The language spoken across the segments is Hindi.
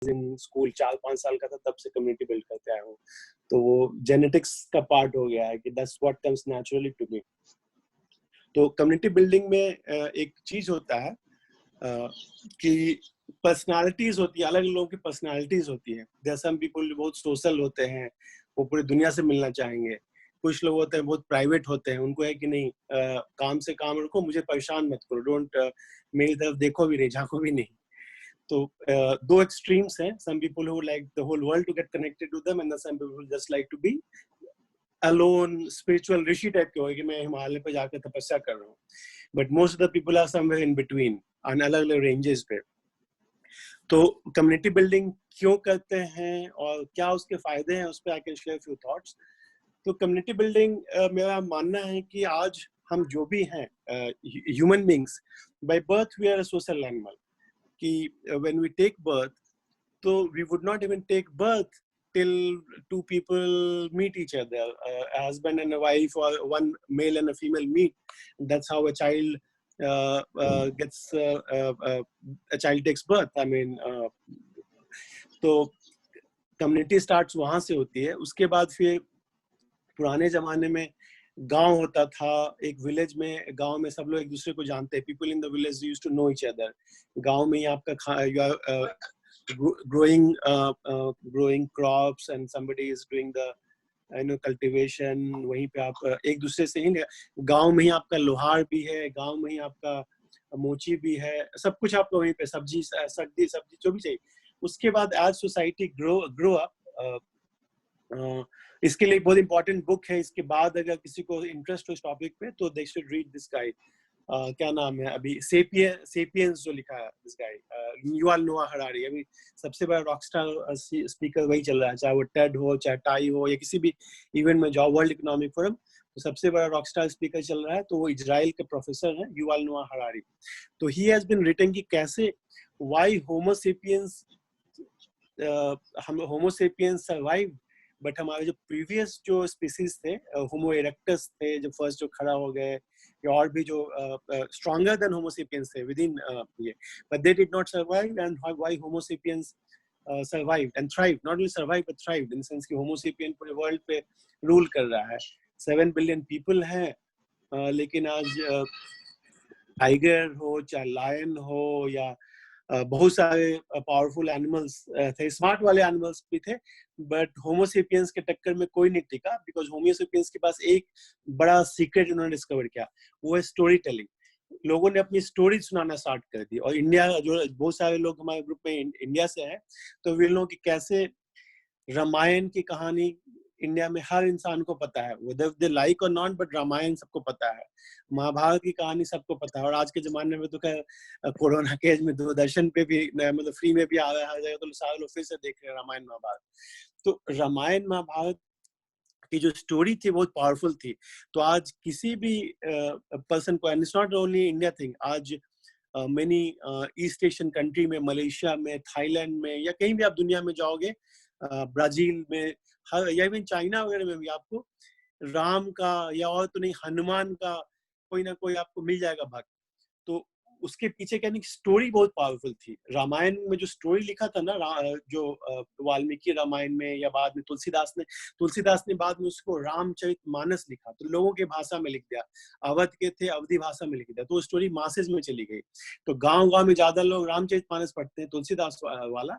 इन स्कूल 4-5 साल का था तब से कम्युनिटी बिल्ड करते आया हूँ, तो वो जेनेटिक्स का पार्ट हो गया है कि that's what comes naturally to me. तो कम्युनिटी बिल्डिंग में एक चीज होता है कि पर्सनालिटीज होती है, अलग लोगों की पर्सनालिटीज होती है। देयर सम पीपल बहुत सोशल होते हैं, वो पूरी दुनिया से मिलना चाहेंगे। कुछ लोग होते हैं बहुत प्राइवेट होते हैं, उनको है कि नहीं काम से काम रखो, मुझे परेशान मत करो, डोंट मेरी तरफ देखो भी नहीं, झांको भी नहीं। तो दो एक्सट्रीम्स हैं, some people who like the whole world to get connected to them and some people just like to be alone, spiritual rishi type के हो कि मैं हिमालय पे जाकर तपस्या कर रहा हूँ। But most of the people are somewhere in between, on अलग अलग रेंजेस पे। तो कम्युनिटी बिल्डिंग क्यों करते हैं और क्या उसके फायदे हैं, उस पर I can share few thoughts. तो कम्युनिटी बिल्डिंग मेरा मानना है कि आज हम जो भी हैं human beings, by birth we are a social animal, कि व्हेन वी टेक बर्थ, तो we would not even take birth till two people meet each other, a husband and a wife, or one male and a female meet. That's how a child gets a child takes birth. I mean, तो कम्युनिटी स्टार्ट्स वहां से होती है। उसके बाद फिर पुराने जमाने में गांव होता था, एक विलेज में, गांव में सब लोग एक दूसरे को जानते हैं, people in the village used to know each other. गांव में ही आपका growing crops and somebody is doing the cultivation, वहीं पे आप एक दूसरे से ही, गांव में ही आपका लोहार भी है, गांव में ही आपका मोची भी है, सब कुछ आपका वहीं पे, सब्जी जो भी चाहिए। उसके बाद आज सोसाइटी ग्रो अप, इसके लिए बहुत इंपॉर्टेंट बुक है, इसके बाद अगर किसी को इंटरेस्ट हो इस टॉपिक पे तो they should read this guide. क्या नाम है अभी, सेपियंस जो लिखा है दिस गाय, युval नोआ हरारी। अभी सबसे बड़ा रॉकस्टार स्पीकर वही चल रहा है, चाहे वो टेड हो, चाहे टाई हो, या किसी भी इवेंट में जाओ, वर्ल्ड इकोनॉमिक फोरम, तो सबसे बड़ा रॉकस्टार स्पीकर चल रहा है, तो वो इजराइल के प्रोफेसर हैं, युval नोआ हरारी। तो ही हैज बीन रिटन कि कैसे व्हाई होमोसेपियंस, हम होमोसेपियंस सर्वाइव, बट हमारे जो प्रीवियस जो स्पीसीज थे, होमो इरेक्टस थे जो फर्स्ट जो खड़ा हो गए, या और भी जो स्ट्रॉन्गर देन होमोसेपियंस थे विद इन ये, but they did not survive, and why Homo sapiens survived and thrived, not only survived but thrived, in the sense कि होमोसेपियन पूरे वर्ल्ड पे रूल कर रहा है। 7 बिलियन पीपल हैं, लेकिन आज टाइगर हो, चाहे लायन हो, या बहुत सारे पावरफुल एनिमल्स थे, स्मार्ट वाले एनिमल्स भी थे, बट होमोसेपियंस के टक्कर में कोई नहीं टिका, बिकॉज होमोसेपियंस के पास एक बड़ा सीक्रेट उन्होंने डिस्कवर किया, वो है स्टोरी टेलिंग। लोगों ने अपनी स्टोरी सुनाना स्टार्ट कर दी, और इंडिया, जो बहुत सारे लोग हमारे ग्रुप में इंडिया से हैं, तो वे लोग कि कैसे रामायण की कहानी इंडिया में हर इंसान को पता है, whether they like or not, but Ramayana सबको पता है, महाभारत की कहानी सबको पता है। और आज के जमाने में तो खैर कोरोना के एज में दूरदर्शन पे भी मतलब फ्री में भी आ रहा है, तो सारे लोग फिर से देख रहे हैं रामायण महाभारत। तो रामायण महाभारत की जो स्टोरी थी बहुत पावरफुल थी। तो आज किसी भी पर्सन को, and it's not only India thing, आज मेनी ईस्ट एशियन कंट्री में, मलेशिया में, थाईलैंड में, या कहीं भी आप दुनिया में जाओगे, ब्राजील में, या इवन चाइना वगैरह में भी आपको राम का, या और तो नहीं हनुमान का कोई ना कोई आपको मिल जाएगा भक्त। तो उसके पीछे क्या नहीं, स्टोरी बहुत पावरफुल थी। रामायण में जो स्टोरी लिखा था ना, जो वाल्मीकि रामायण में, या बाद में तुलसीदास ने बाद में उसको रामचरितमानस लिखा, तो लोगों के भाषा में लिख दिया, अवध के थे अवधी भाषा में लिख दिया, तो वो स्टोरी मासेज में चली गई। तो गांव में ज्यादा लोग रामचरितमानस पढ़ते हैं, तुलसीदास वाला।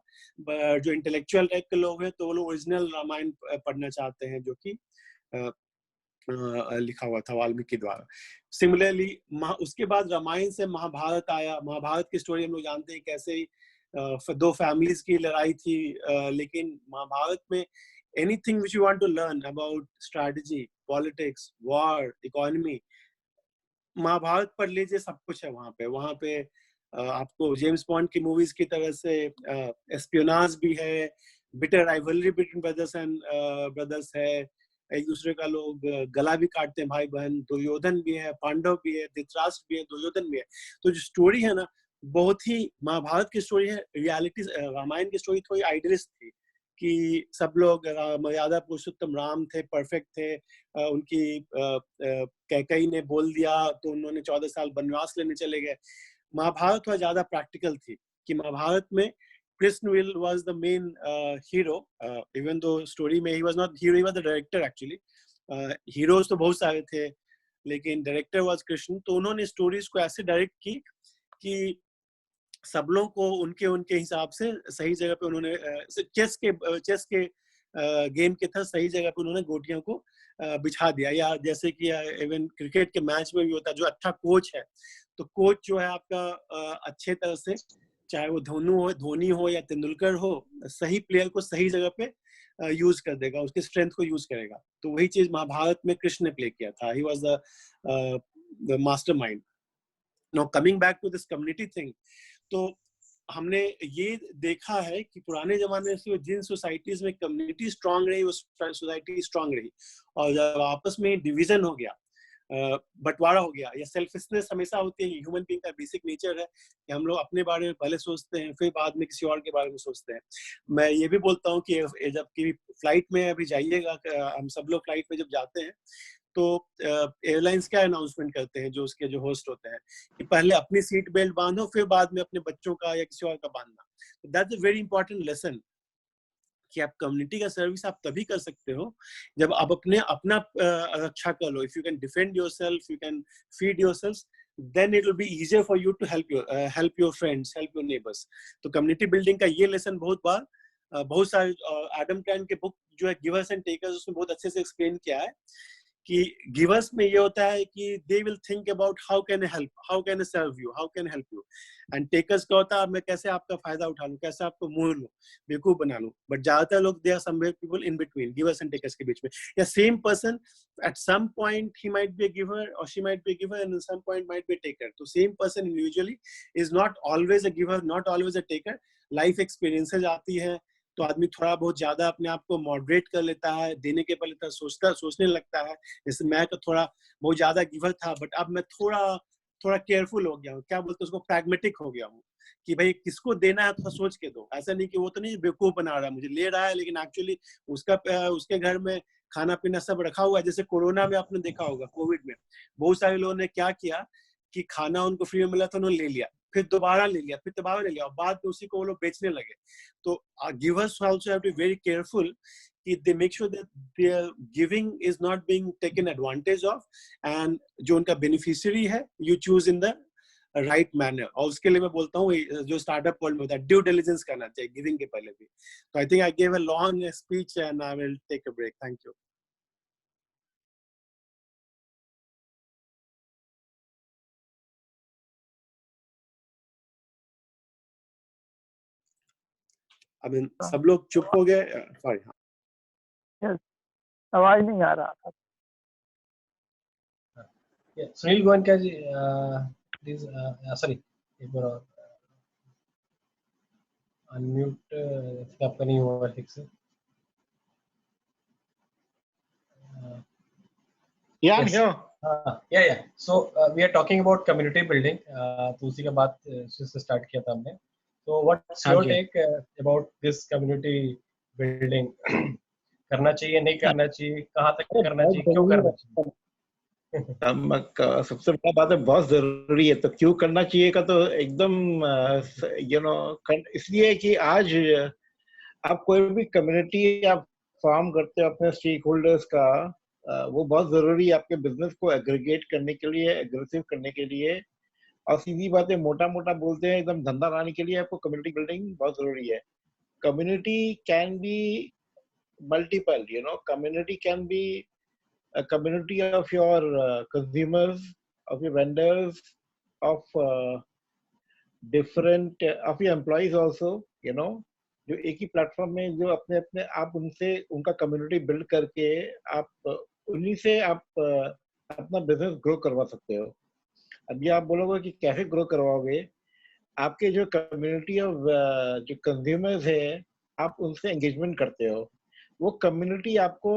जो इंटेलेक्चुअल टाइप के लोग हैं, तो वो लोग ओरिजिनल रामायण पढ़ना चाहते हैं, जो कि लिखा हुआ था वाल्मीकि द्वारा। सिमिलरली उसके बाद रामायण से महाभारत आया। महाभारत की स्टोरी हम लोग जानते हैं, कैसे दो फैमिलीज की लड़ाई थी, लेकिन महाभारत में anything which you want to learn about strategy, politics, war, economy, Mahabharata पढ़ लीजिए, सब कुछ है वहां पे। आपको जेम्स बॉन्ड की मूवीज की तरह से एस्पियोनाज भी है, bitter rivalry between brothers and brothers है, एक दूसरे का लोग गला भी काटते हैं, भाई बहन। दुर्योधन भी है, पांडव भी है, धृतराष्ट्र भी है, दुर्योधन भी है। तो जो स्टोरी है ना, बहुत ही महाभारत की स्टोरी है। रियलिटी रामायण की स्टोरी थोड़ी आइडियलिस्ट थी, कि सब लोग मर्यादा पुरुषोत्तम राम थे, परफेक्ट थे। उनकी कैकेयी ने बोल दिया तो उन्होंने 14 साल वनवास लेने चले गए। महाभारत थोड़ा ज्यादा प्रैक्टिकल थी, कि महाभारत में Krishna was the main hero. Even though story में he was not hero, he was the director actually. Heroes तो बहुत सारे थे, लेकिन डायरेक्टर वाज कृष्ण. तो उन्होंने स्टोरीज को ऐसे डायरेक्ट की कि सब लोगों को उनके उनके हिसाब से सही जगह पे उन्होंने चेस के गेम के था सही जगह पे उन्होंने गोटियों को बिछा दिया. या जैसे कि इवन क्रिकेट के मैच में भी होता है, जो अच्छा कोच है तो कोच जो है आपका अच्छे तरह से, चाहे वो धोनी हो या तेंदुलकर हो, सही प्लेयर को सही जगह पे यूज कर देगा, उसके स्ट्रेंथ को यूज करेगा. तो वही चीज महाभारत में कृष्ण ने प्ले किया था. He was the mastermind. Now coming back to this community thing, तो हमने ये देखा है कि पुराने जमाने से जिन सोसाइटीज में कम्युनिटी स्ट्रांग रही वो सोसाइटी स्ट्रांग रही, और जब आपस में डिवीजन हो गया, बंटवारा हो गया, या सेल्फिशनेस हमेशा होती है, ह्यूमन बीइंग का बेसिक नेचर है कि हम लोग अपने बारे में पहले सोचते हैं फिर बाद में किसी और के बारे में सोचते हैं. मैं ये भी बोलता हूँ कि जब की फ्लाइट में अभी जाइएगा, हम सब लोग फ्लाइट में जब जाते हैं तो एयरलाइंस क्या अनाउंसमेंट करते हैं, जो उसके जो होस्ट होते हैं, कि पहले अपनी सीट बेल्ट बांधो फिर बाद में अपने बच्चों का या किसी और का बांधना. That's a very important lesson कि आप कम्युनिटी का सर्विस आप तभी कर सकते हो जब आप अपना रक्षा कर लो. If you can defend yourself, you can feed yourself, then it will be easier for you to help your friends, help your neighbors. तो कम्युनिटी बिल्डिंग का ये लेसन बहुत बार बहुत सारे एडम कैन के बुक जो है गिवर्स एंड टेकर्स, उसमें बहुत अच्छे से एक्सप्लेन किया है कि गिवर्स में ये होता है कि they will think about how can I help, how can I serve you, how can help you. And takers का होता है मैं कैसे आपका फायदा उठा लूं, कैसे आपको मोह लूं, बेवकूफ बना लूं. बट ज्यादातर लोग they are somewhere people in between, givers and takers के बीच में. या same person at some point he might be a giver or she might be a giver, and at some point might be a taker. So same person individually is not always a giver, not always a taker. Life experiences आती है तो आदमी थोड़ा बहुत ज्यादा अपने आप को मॉडरेट कर लेता है, देने के पहले सोचने लगता है. जैसे मैं तो थोड़ा बहुत ज्यादा गिवर था, बट अब मैं थोड़ा केयरफुल हो गया हूँ, क्या बोलते हैं उसको, प्रैग्मेटिक हो गया हूँ कि भाई किसको देना है थोड़ा सोच के दो. ऐसा नहीं कि वो तो नहीं बेवकूफ बना रहा है, मुझे ले रहा है, लेकिन एक्चुअली उसके घर में खाना पीना सब रखा हुआ है. जैसे कोरोना में आपने देखा होगा, कोविड में बहुत सारे लोगों ने क्या किया कि खाना उनको फ्री में मिला तो उन्होंने ले लिया, फिर दोबारा ले लिया, फिर दोबारा ले लिया, और बाद में उसी को वो लोग बेचने लगे. तो givers also have to be very careful कि they make sure that their giving is not being taken advantage of, and जो उनका beneficiary है you choose in the right manner. और उसके लिए मैं बोलता हूँ जो स्टार्टअप वर्ल्ड में होता है ड्यू डिलिजेंस करना चाहिए गिविंग के पहले भी. तो I think I gave a long speech and I will take a break. Thank you. अब सब लोग चुप हो गए, सॉरी. Yes, आवाज नहीं आ रहा था. Sunil Goenka ji, please, sorry, unmute इसका आपका नहीं हुआ ठीक से. Yeah, yes. yeah. So we are talking about community building. तो उसी का बात से start किया था हमने. So what's your take about this community building? करना चाहिए, नहीं करना चाहिए, कहाँ तक करना चाहिए, क्यों करना चाहिए? सबसे बड़ा बात है बहुत जरूरी है. तो क्यों करना चाहिए का तो एकदम इसलिए कि आज आप कोई भी कम्युनिटी आप फॉर्म करते हो अपने स्टेक होल्डर्स का, वो बहुत जरूरी है आपके बिजनेस को एग्रीगेट करने के लिए, एग्रेसिव करने के लिए. और सीधी बातें मोटा बोलते हैं, एकदम धंधा लाने के लिए आपको कम्युनिटी बिल्डिंग बहुत जरूरी है. Community can be multiple, community can be a community of your consumers, of your vendors, of different of your employees also, जो एक ही प्लेटफॉर्म में जो अपने अपने आप उनसे उनका कम्युनिटी बिल्ड करके आप उन्हीं से आप अपना बिजनेस ग्रो करवा सकते हो. अभी आप बोलोगे कि कैसे ग्रो करवाओगे, आपके जो कम्युनिटी ऑफ जो कंज्यूमर्स है आप उनसे एंगेजमेंट करते हो. वो कम्युनिटी आपको,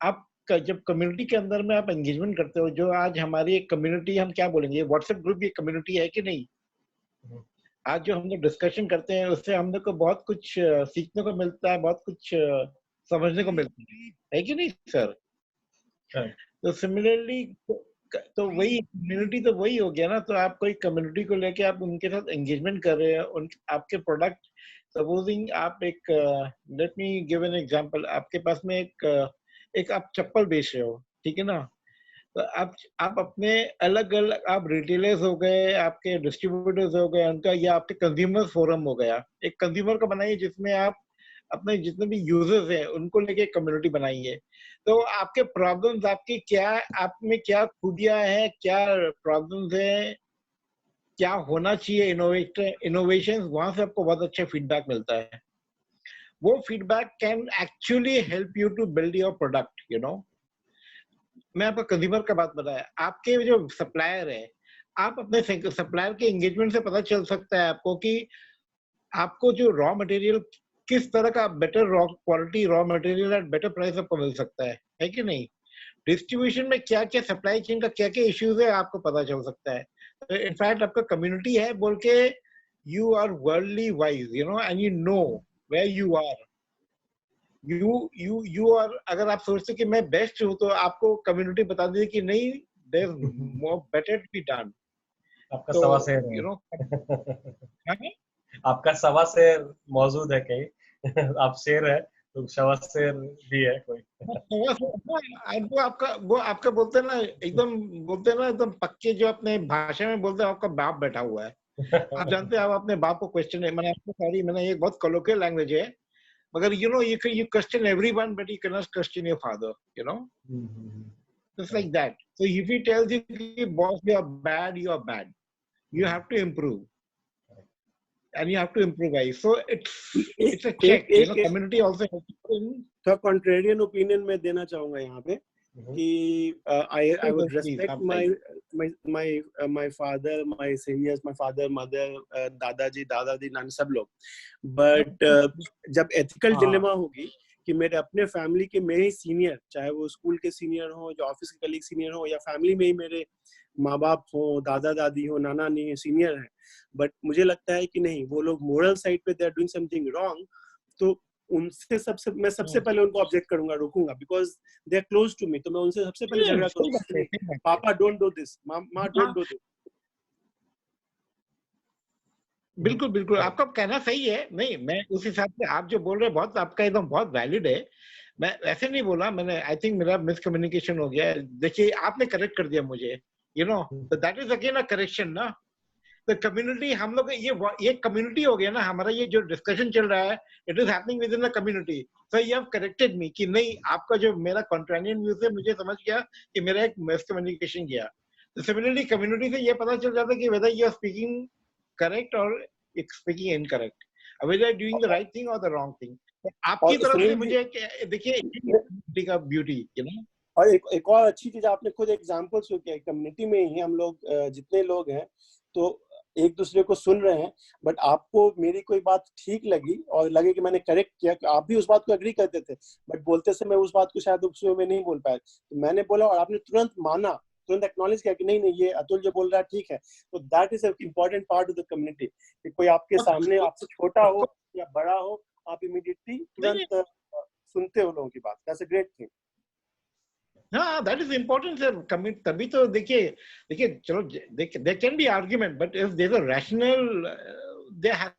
आप जब कम्युनिटी के अंदर में आप एंगेजमेंट करते हो, जो आज हमारी एक कम्युनिटी, हम क्या बोलेंगे, व्हाट्सएप ग्रुप ये कम्युनिटी है कि नहीं? आज जो हम लोग डिस्कशन करते हैं उससे हम लोग को बहुत कुछ सीखने को मिलता है, बहुत कुछ समझने को मिलता है कि नहीं सर? तो सिमिलरली तो वही कम्युनिटी तो वही हो गया ना. तो आप कोई कम्युनिटी को लेके आप उनके साथ एंगेजमेंट कर रहे हैं, आपके प्रोडक्ट सपोजिंग आप एक let me give an example, आपके पास में एक आप चप्पल बेच रहे हो, ठीक है ना? तो आप अपने अलग अलग, आप रिटेलर्स हो गए, आपके डिस्ट्रीब्यूटर्स हो गए उनका, या आपके कंज्यूमर फोरम हो गया, एक कंज्यूमर का बनाइए जिसमें आप अपने जितने भी यूजर्स हैं उनको लेके कम्युनिटी बनाइए। तो आपके प्रॉब्लम्स, आपकी क्या, आप में क्या खूबियां हैं, क्या प्रॉब्लम्स हैं, क्या होना चाहिए, इनोवेशन, वहां से आपको बहुत अच्छा फीडबैक मिलता है। वो feedback can actually help you to build your product, you know. मैं आपको कंज्यूमर का बात बताया, आपके जो सप्लायर है, आप अपने सप्लायर के एंगेजमेंट से पता चल सकता है आपको कि आपको जो रॉ मटेरियल, किस तरह का better raw quality raw material at better price आपको मिल सकता है कि नहीं? डिस्ट्रीब्यूशन में क्या क्या, सप्लाई चेन का क्या क्या इश्यूज है आपको पता चल सकता है। तो इनफैक्ट आपका कम्युनिटी है बोल के you are worldly wise, you know, and you know where you are, you are. अगर आप सोचते कि मैं बेस्ट हूं तो आपको कम्युनिटी बता दे कि नहीं, there more better to be done. आपका तो सवा शेर यू नो है। आपका सवा शेर मौजूद है कहीं। आप शेर है तो सवा शेर भी है कोई। वो आपका बोलते हैं ना, एकदम बोलते हैं ना, एकदम पक्के जो अपने भाषा में बोलते हैं, आपका बाप बैठा हुआ है। आप जानते हैं, आप अपने बाप को क्वेश्चन है, मैंने आपको सॉरी, मैंने ये बहुत कोलोकियल लैंग्वेज है, मगर you know you question everyone but you cannot question your father, you know, just like that. So if he tells you कि boss you are bad, you are bad, you have to improve and you have to improvise. So it's a check, you know, community also helps in थोड़ा कॉन्ट्रेरियन ओपिनियन में देना चाहूंगा यहाँ पे कि I would respect my father, my seniors, my father, mother, दादाजी, दादाजी, नानी, सब लोग, but जब एथिकल डिलेमा होगी कि मेरे अपने फैमिली के मेरे सीनियर, चाहे वो स्कूल के सीनियर हो, जो ऑफिस के कलीग सीनियर हो, या फैमिली में ही मेरे माँ बाप हो, दादा दादी हो, नाना नानी सीनियर हैं, बट मुझे लगता है कि नहीं, वो लोग मोरल साइड पे they are doing something wrong, तो उनसे मैं सबसे पहले उनको ऑब्जेक्ट करूंगा, रोकूंगा, because they are close to me, तो मैं उनसे सबसे पहले झगड़ा करूंगा, पापा डोंट डू दिस, माँ डोंट डू दिस। बिल्कुल बिल्कुल, आपका कहना सही है। नहीं, मैं उस हिसाब से आप जो बोल रहे हैं बहुत, आपका एकदम बहुत वैलिड है। मैं ऐसे नहीं बोला, मैंने, आई थिंक मेरा मिसकम्युनिकेशन हो गया है। देखिए, आपने करेक्ट कर दिया मुझे, यू नो, तो that is again a correction ना। तो कम्युनिटी, हम लोग ये कम्युनिटी हो गया ना हमारा, ये जो डिस्कशन चल रहा है, it is happening within the community. So you have corrected me कि नहीं, आपका जो मेरा कॉन्ट्रेरियन व्यू से मुझे समझ गया कि मेरा एक मिसकम्युनिकेशन गया। तो सिमिलरली कम्युनिटी से ये पता चल जाता है कि whether you are speaking correct और speaking incorrect, whether you doing the right thing और द रॉन्ग थिंग। आपकी तरफ से मुझे देखिए का ब्यूटी, यू नो। और एक और अच्छी चीज, आपने खुद एग्जांपल शो किया, कम्युनिटी में ही हम लोग जितने लोग हैं तो एक दूसरे को सुन रहे हैं, बट आपको मेरी कोई बात ठीक लगी और लगे कि मैंने करेक्ट किया, कि आप भी उस बात को एग्री करते थे, बट बोलते समय उस बात को शायद उस में नहीं बोल पाए, तो मैंने बोला और आपने तुरंत माना, तुरंत एक्नॉलेज किया कि नहीं नहीं, ये अतुल जो बोल रहा है ठीक है। तो that is an important part of the community, कि कोई आपके सामने आपसे छोटा हो या बड़ा हो, आप इमीडिएटली तुरंत सुनते हो लोगों की बात। That's a great thing. हाँ, दैट इज इम्पोर्टेंट सर। तभी तो देखिए चलो, there can be argument, but if there is a rational, there has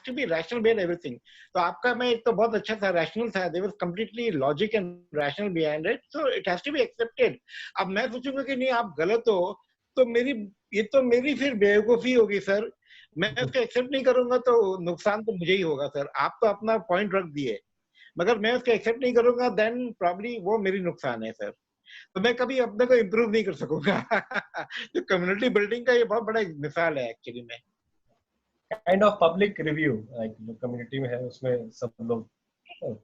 to be rational behind everything. तो आपका मैं एक तो बहुत अच्छा था, रैशनल था, there was completely logic and rational behind it, so it has to be accepted. अब मैं सोचूंगा कि नहीं आप गलत हो, तो मेरी फिर बेवकूफी होगी सर। मैं उसको एक्सेप्ट नहीं करूंगा तो नुकसान तो मुझे ही होगा सर। आप तो अपना पॉइंट रख दिए, मगर मैं उसको एक्सेप्ट नहीं करूंगा, देन प्रॉब्ली वो मेरी नुकसान है सर। तो मैं कभी अपने को इम्प्रूव नहीं कर सकूंगा। तो कम्युनिटी बिल्डिंग का ये बहुत बड़ा मिसाल है एक्चुअली में। Kind of public review, like जो कम्युनिटी में है उसमें सब लोग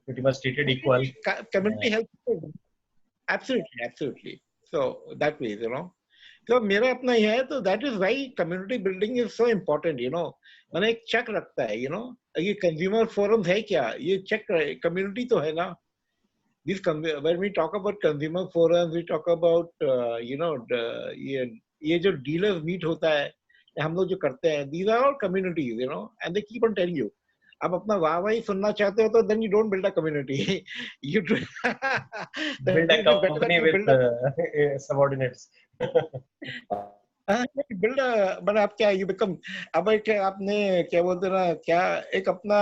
pretty much treated equal. Community helps, absolutely. So that way, you know. तो मेरा अपना ही है, तो that is why community building is so important, you know. मैंने एक चेक रखता है, यू नो, ये कंज्यूमर फोरम है क्या, ये चेक कम्युनिटी तो है ना। This when we talk about consumer forums, we talk about you know, ये जो dealers meet होता है, हम लोग जो करते हैं, these are all communities, you know, and they keep on telling you. आप अपना वाह सुनना चाहते हो तो then you don't build a community. You build a company with subordinates. Build, but आप क्या यू बिकम, अब एक आपने क्या बोलते हैं ना, क्या एक अपना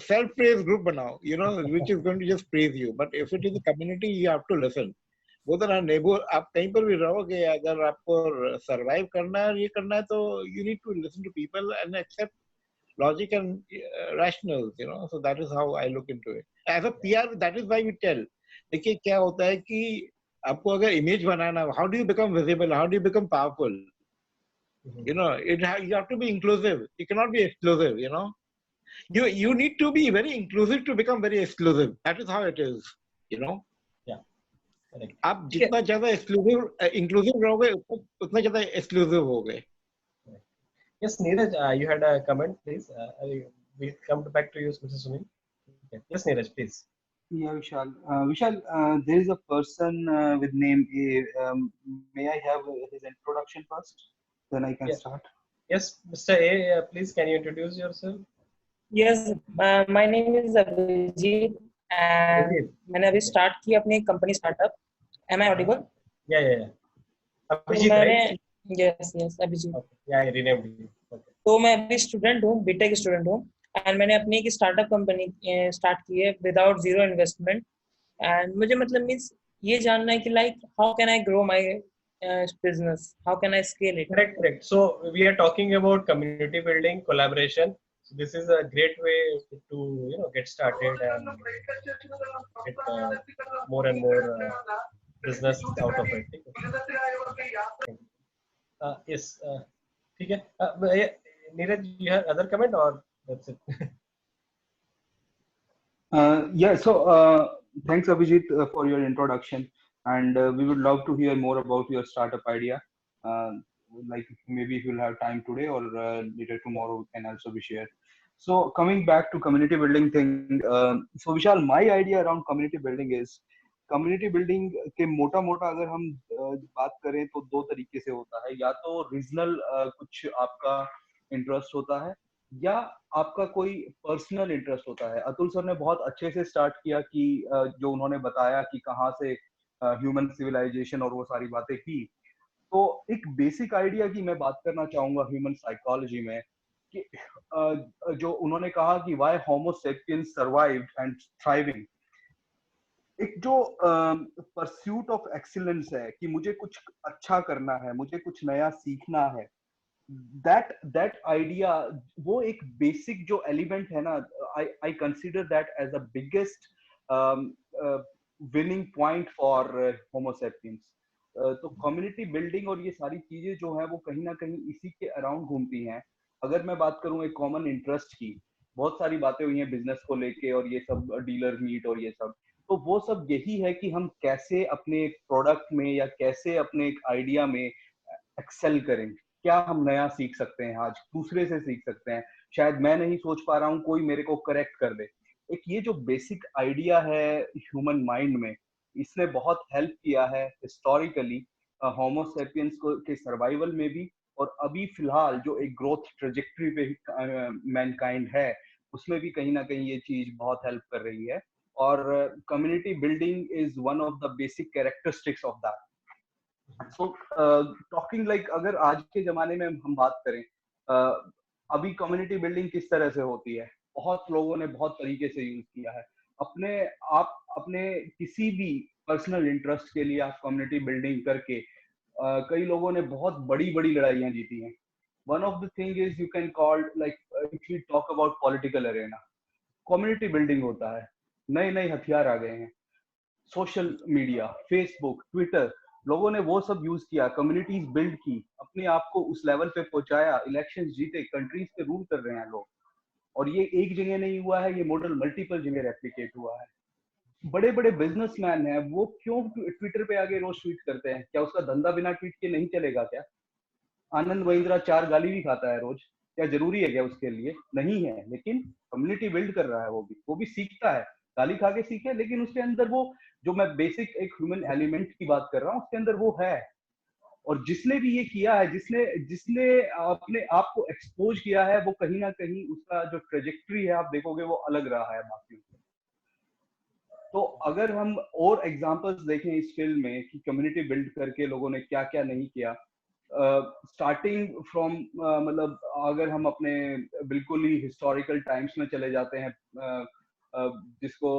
सेल्फ प्रेज ग्रुप बनाओ, you know, which is going to just praise you, but if it is a community you have to listen. वो तो ना नेबर, आप कहीं पर भी रहोगे, अगर आपको सरवाइव करना है और ये करना है, तो you need to listen to people and accept logic and rationals, you know, so that is how I look into it as a PR. That is why we tell, देखिए क्या होता है कि आपको अगर image banana, how do you become visible, how do you become powerful, you know, you have to be inclusive, you cannot be exclusive, you know, you need to be very inclusive to become very exclusive. That is how it is, you know. Yeah, correct. आप जितना ज्यादा inclusive रहोगे, उतना ज्यादा exclusive होगे. Yes, Neeraj, you had a comment, please. We come back to you, Mr. Sunil. Okay. Yes, Neeraj, please. Yeah, Vishal. Vishal, there is a person with name A. May I have his introduction first? Then I can Yeah. start. Yes, Mr. A, please, can you introduce yourself? Yes, my name is Abhijit and मैंने अभी स्टार्ट की अपनी company startup. Am I audible? Yeah. तो Abhijit, मैंने right? yes Abhijit. Okay. Yeah, I renamed you. Okay. तो मैं अभी स्टूडेंट हूँ, बीटेक स्टूडेंट हूँ एंड मैंने अपनी एक स्टार्टअप कंपनी स्टार्ट की है विदाउट जीरो इन्वेस्टमेंट. एंड मुझे मतलब मीन्स ये जानना है कि like how can I grow my business, how can I scale it? Correct. So we are talking about community building, collaboration. So this is a great way to get started and get more and more business out of it. Yes. ठीक है. Neeraj, you have other comment or that's it? Yeah, so thanks Abhijit for your introduction, and we would love to hear more about your startup idea. Like maybe if you'll have time today or later tomorrow, we can also be shared. So coming back to community building thing, so Vishal, my idea around community building is community building के मोटा मोटा अगर हम बात करें तो दो तरीके से होता है. या तो रीजनल कुछ आपका इंटरेस्ट होता है, या आपका कोई पर्सनल इंटरेस्ट होता है. अतुल सर ने बहुत अच्छे से स्टार्ट किया कि जो उन्होंने बताया कि कहाँ से ह्यूमन सिविलाइजेशन और वो सारी बातें की. तो एक बेसिक आइडिया की मैं बात करना चाहूंगा ह्यूमन साइकोलॉजी में, कि जो उन्होंने कहा कि why homo sapiens survived and thriving. एक जो परस्यूट ऑफ एक्सीलेंस है कि मुझे कुछ अच्छा करना है, मुझे कुछ नया सीखना है, that idea, वो एक बेसिक जो एलिमेंट है ना, I consider that as the biggest winning point for homo sapiens. तो कम्युनिटी बिल्डिंग और ये सारी चीजें जो है वो कहीं ना कहीं इसी के अराउंड घूमती हैं. अगर मैं बात करूं एक कॉमन इंटरेस्ट की, बहुत सारी बातें हुई हैं बिजनेस को लेके और ये सब डीलर मीट और ये सब, तो वो सब यही है कि हम कैसे अपने प्रोडक्ट में या कैसे अपने एक आइडिया में एक्सेल करें. क्या हम नया सीख सकते हैं, आज दूसरे से सीख सकते हैं, शायद मैं नहीं सोच पा रहा हूँ, कोई मेरे को करेक्ट कर दे. एक ये जो बेसिक आइडिया है ह्यूमन माइंड में, इसने बहुत हेल्प किया है हिस्टोरिकली होमो सेपियंस को के सर्वाइवल में भी, और अभी फिलहाल जो एक ग्रोथ ट्रेजेक्टरी पे मैनकाइंड है उसमें भी कहीं ना कहीं ये चीज बहुत हेल्प कर रही है. और community building is one of the basic characteristics of that. So talking like, अगर आज के जमाने में हम बात करें, अभी कम्युनिटी बिल्डिंग किस तरह से होती है, बहुत लोगों ने बहुत तरीके से यूज किया है. अपने किसी भी पर्सनल इंटरेस्ट के लिए आप कम्युनिटी बिल्डिंग करके कई लोगों ने बहुत बड़ी बड़ी लड़ाइयां जीती हैं. One of the thing is you can call like if you talk about political Arena, community building होता है. नए नए हथियार आ गए हैं, सोशल मीडिया, फेसबुक, ट्विटर, लोगों ने वो सब यूज किया, कम्युनिटीज बिल्ड की, अपने आप को उस लेवल पे पहुंचाया, इलेक्शंस जीते, कंट्रीज पे रूल कर रहे हैं लोग. और ये एक जगह नहीं हुआ है, ये मॉडल मल्टीपल जगह रेप्लिकेट हुआ है. बड़े बड़े बिजनेसमैन हैं, वो क्यों ट्विटर पे आगे रोज ट्वीट करते हैं? क्या उसका धंधा बिना ट्वीट के नहीं चलेगा क्या? आनंद महिंद्रा 4 गाली भी खाता है रोज, क्या जरूरी है क्या उसके लिए? नहीं है. लेकिन कम्युनिटी बिल्ड कर रहा है, वो भी सीखता है, गाली खा के सीखे, लेकिन उसके अंदर वो जो मैं बेसिक एक ह्यूमन एलिमेंट की बात कर रहा हूँ उसके अंदर वो है. और जिसने भी ये किया है, जिसने अपने आप को एक्सपोज किया है, वो कहीं ना कहीं उसका जो ट्रेजेक्टरी है आप देखोगे वो अलग रहा है बाकी से. तो अगर हम और एग्जांपल्स देखें इस फिल्म में कि कम्युनिटी बिल्ड करके लोगों ने क्या क्या नहीं किया, स्टार्टिंग फ्रॉम मतलब अगर हम अपने बिल्कुल ही हिस्टोरिकल टाइम्स में चले जाते हैं, जिसको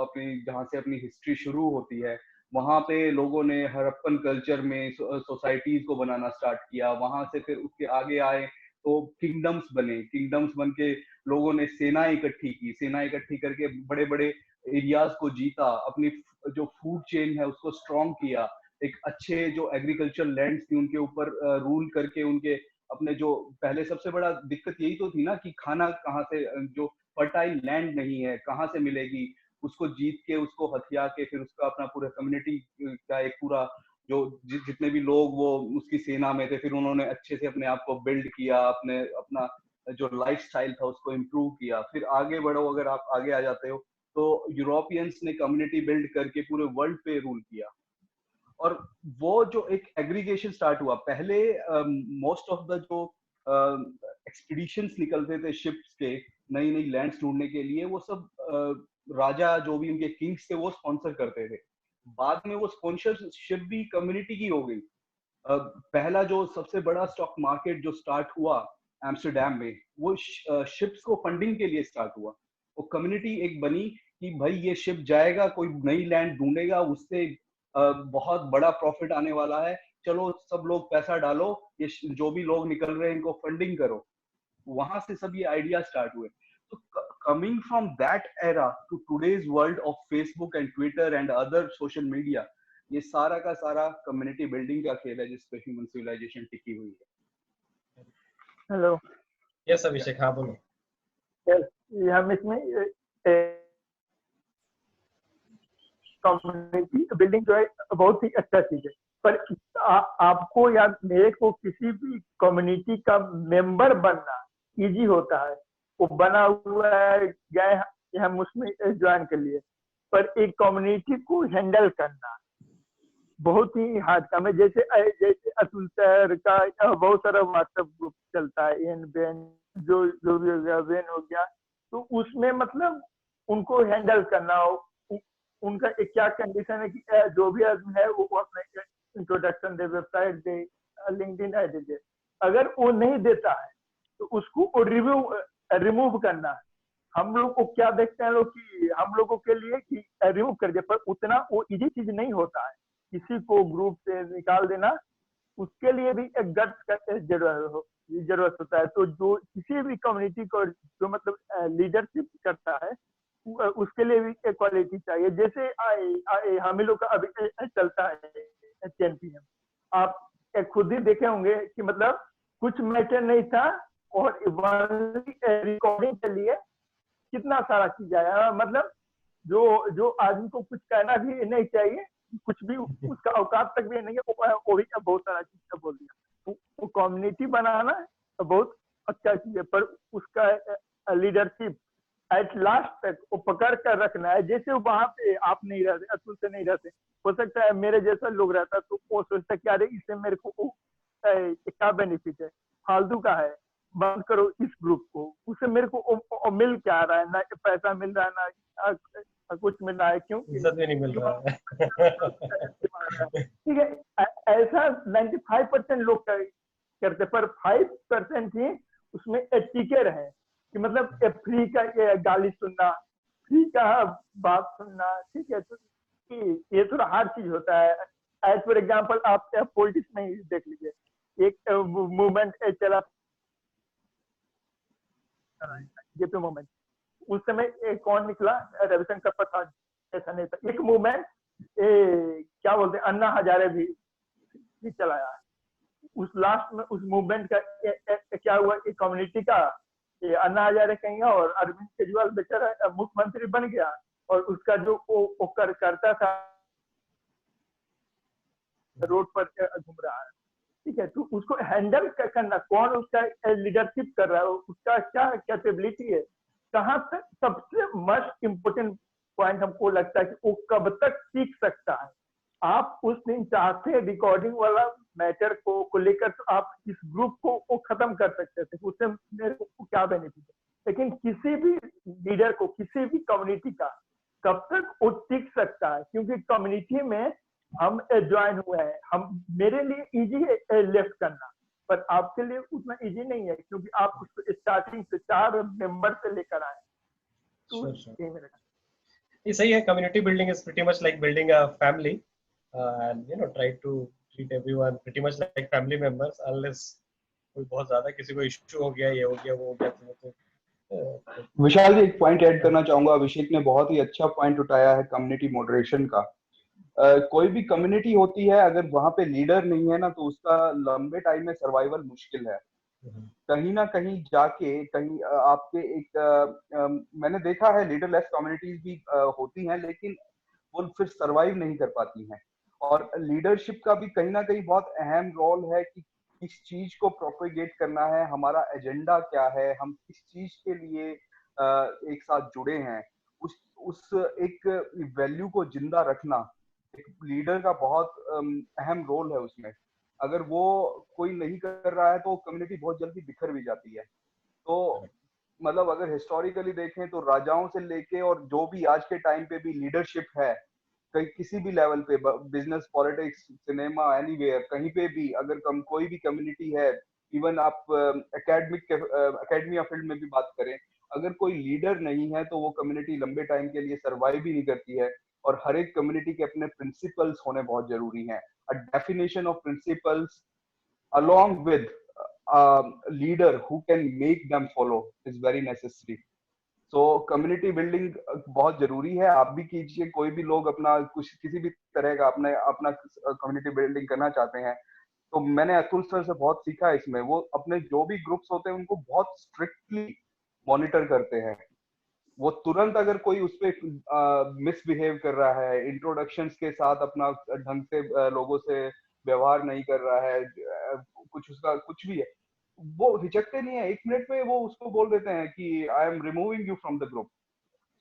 अपनी जहाँ से अपनी हिस्ट्री शुरू होती है, वहाँ पे लोगों ने हड़प्पन कल्चर में सोसाइटीज को बनाना स्टार्ट किया। वहां से फिर उसके आगे आए तो किंगडम्स बने, किंगडम्स बन के लोगों ने सेना इकट्ठी की, सेना इकट्ठी करके बड़े बड़े एरियाज को जीता, अपनी जो फूड चेन है उसको स्ट्रॉन्ग किया, एक अच्छे जो एग्रीकल्चर लैंड थी उनके ऊपर रूल करके उनके अपने जो पहले सबसे बड़ा दिक्कत यही तो थी ना कि खाना कहाँ से, जो फर्टाइल लैंड नहीं है कहाँ से मिलेगी, उसको जीत के उसको हथिया के फिर उसका अपना पूरा कम्युनिटी का एक पूरा जो जितने भी लोग वो उसकी सेना में थे, फिर उन्होंने अच्छे से अपने आप को बिल्ड किया, अपने अपना जो लाइफस्टाइल था उसको इम्प्रूव किया। फिर आगे बढ़ो, अगर आप आगे आ जाते हो तो यूरोपियंस ने कम्युनिटी बिल्ड करके पूरे वर्ल्ड पे रूल किया, और वो जो एक एग्रीगेशन स्टार्ट हुआ। पहले मोस्ट ऑफ द जो एक्सपीडिशंस निकलते थे शिप्स के नई नई लैंड्स ढूंढने के लिए, वो सब राजा जो भी उनके किंग्स थे वो स्पॉन्सर करते थे। बाद में वो स्पॉन्सरशिप भी कम्युनिटी की हो गई। पहला जो सबसे बड़ा स्टॉक मार्केट जो स्टार्ट हुआ एम्स्टरडेम में, वो शिप्स को फंडिंग के लिए स्टार्ट हुआ। वो कम्युनिटी एक बनी कि भाई ये शिप जाएगा, कोई नई लैंड ढूंढेगा, उससे बहुत बड़ा प्रॉफिट आने वाला है, चलो सब लोग पैसा डालो, ये जो भी लोग निकल रहे हैं इनको फंडिंग करो। वहां से सब ये आइडिया स्टार्ट हुए। तो coming from that era to today's world of Facebook and Twitter and other social media, ये सारा का सारा कम्युनिटी बिल्डिंग का खेल है जिसपे ह्यूमन सिविलाइजेशन टिकी हुई है। हेलो। यस अभिषेक, हाँ बोलो। हम इसमें कम्युनिटी बिल्डिंग जो है बहुत ही अच्छा चीज है, पर आपको या मेरे को किसी भी कम्युनिटी का मेंबर बनना इजी होता है, वो बना हुआ है, गए हम उसमें ज्वाइन कर लिए, पर एक कम्युनिटी को हैंडल करना बहुत ही हार्ड काम है। जैसे अतुल सर का बहुत सारा व्हाट्सएप ग्रुप चलता है, एन बेन जो भी हो गया, वेन हो गया, तो उसमें मतलब उनको हैंडल करना, उनका एक क्या कंडीशन है कि जो भी आदमी है वो अपना इंट्रोडक्शन दे, वेबसाइट दे, लिंक्डइन आईडी दे। अगर वो नहीं देता है तो उसको रिमूव करना है। हम लोग को क्या देखते हैं लोग कि हम लोगों के लिए कि रिमूव कर दे, पर उतना वो इजी चीज नहीं होता है। किसी को ग्रुप से निकाल देना, उसके लिए भी एक गट्स का जरूरत होता है। तो जो किसी भी कम्युनिटी को जो मतलब लीडरशिप करता है उसके लिए भी एक क्वालिटी चाहिए। जैसे हम लोग का अभी चलता है 10 PM, आप खुद ही देखे होंगे कि मतलब कुछ मैटर नहीं था और रिकॉर्डिंग के लिए कितना सारा चीज आया। मतलब जो आदमी को कुछ कहना भी नहीं चाहिए, कुछ भी उसका औकात तक भी नहीं है, वो भी बहुत सारा चीज बोल दिया। वो कम्युनिटी बनाना बहुत अच्छा चीज है, पर उसका लीडरशिप एट लास्ट तक वो पकड़ कर रखना है। जैसे वहां पे आप नहीं रहते, अतुल से नहीं रहते, हो सकता है मेरे जैसा लोग रहता तो वो सोचता क्या रे इससे मेरे को क्या बेनिफिट है, फालतू का है, बंद करो इस ग्रुप को, उससे मेरे को मिल क्या रहा है, ना पैसा मिल रहा है ना कुछ मिल रहा है, क्यों इज्जत भी नहीं मिल रहा है। ठीक है। ऐसा 95% लोग करते, पर 5% ही उसमें टिके रहे कि मतलब फ्री का गाली सुनना, फ्री का बात सुनना, ठीक है। तो ये थोड़ा हार्ड चीज होता है। एज फॉर एग्जाम्पल आप पॉलिटिक्स में ही देख लीजिए, एक मूवमेंट चला जेपी मूवमेंट, उस समय कौन निकला, रविशंकर प्रसाद ऐसा नहीं था। एक मूवमेंट क्या बोलते हैं अन्ना हजारे भी चलाया। उस लास्ट में उस मूवमेंट का क्या हुआ, एक कम्युनिटी का अन्ना हजारे कहीं और अरविंद केजरीवाल बेचारा मुख्यमंत्री बन गया, और उसका जो वो करता था रोड पर घूम रहा है, ठीक है। तो उसको हैंडल करना, कौन उसका लीडरशिप कर रहा है, उसका क्या कैपेबिलिटी है, कहाँ तक, सबसे मस्ट इम्पोर्टेंट पॉइंट हमको लगता है कि वो कब तक सीख सकता है। आप उस दिन चाहते हैं रिकॉर्डिंग वाला मैटर को लेकर तो आप इस ग्रुप को खत्म कर सकते थे, उससे मेरे को क्या बेनिफिट है। लेकिन किसी भी लीडर को, किसी भी कम्युनिटी का कब तक वो टिक सकता है, क्योंकि कम्युनिटी में हम ज्वाइन हुए हैं, हम मेरे लिए इजी है लेफ्ट करना, पर आपके लिए उतना इजी नहीं है क्योंकि आप उसको स्टार्टिंग से 4 मेंबर से लेकर आए। तो ये मेरा ये सही है. Community building is pretty much like building a family and you know try to treat everyone pretty much like family members unless कोई बहुत ज्यादा किसी को इश्यू हो गया, ये हो गया, वो हो गया, तो विशाल जी एक पॉइंट ऐड करना चाहूंगा. अभिषेक ने बहुत ही अच्छा पॉइंट उठाया है कम्युनिटी मॉडरेशन का. कोई भी कम्युनिटी होती है, अगर वहां पे लीडर नहीं है ना तो उसका लंबे टाइम में सर्वाइवल मुश्किल है. कहीं ना कहीं जाके कहीं आपके एक मैंने देखा है लीडरलेस कम्युनिटीज भी होती हैं, लेकिन वो फिर सरवाइव नहीं कर पाती हैं. और लीडरशिप का भी कहीं ना कहीं बहुत अहम रोल है कि किस चीज को प्रोपेगेट करना है, हमारा एजेंडा क्या है, हम किस चीज के लिए एक साथ जुड़े हैं, उस एक वैल्यू को जिंदा रखना एक लीडर का बहुत अहम रोल है उसमें. अगर वो कोई नहीं कर रहा है तो कम्युनिटी बहुत जल्दी बिखर भी जाती है. तो मतलब अगर हिस्टोरिकली देखें तो राजाओं से लेके और जो भी आज के टाइम पे भी लीडरशिप है कहीं किसी भी लेवल पे, बिजनेस, पॉलिटिक्स, सिनेमा, एनीवेयर, कहीं पे भी अगर कोई भी कम्युनिटी है, इवन आप एकेडमिया फील्ड में भी बात करें, अगर कोई लीडर नहीं है तो वो कम्युनिटी लंबे टाइम के लिए सर्वाइव भी नहीं करती है. और हर एक कम्युनिटी के अपने प्रिंसिपल्स होने बहुत जरूरी हैं. A definition of principles along with a leader who can make them follow is very necessary. So community building बहुत जरूरी है. आप भी कीजिए, कोई भी लोग अपना कुछ किसी भी तरह का अपना कम्युनिटी बिल्डिंग करना चाहते हैं तो मैंने अतुल सर से बहुत सीखा है इसमें. वो अपने जो भी ग्रुप्स होते हैं उनको बहुत स्ट्रिक्टली मॉनिटर करते हैं. वो तुरंत अगर कोई उस पर मिसबिहेव कर रहा है, इंट्रोडक्शंस के साथ अपना ढंग से लोगों से व्यवहार नहीं कर रहा है, कुछ उसका कुछ भी है, वो हिचकते नहीं है. 1 मिनट में वो उसको बोल देते हैं कि I am removing you from the group.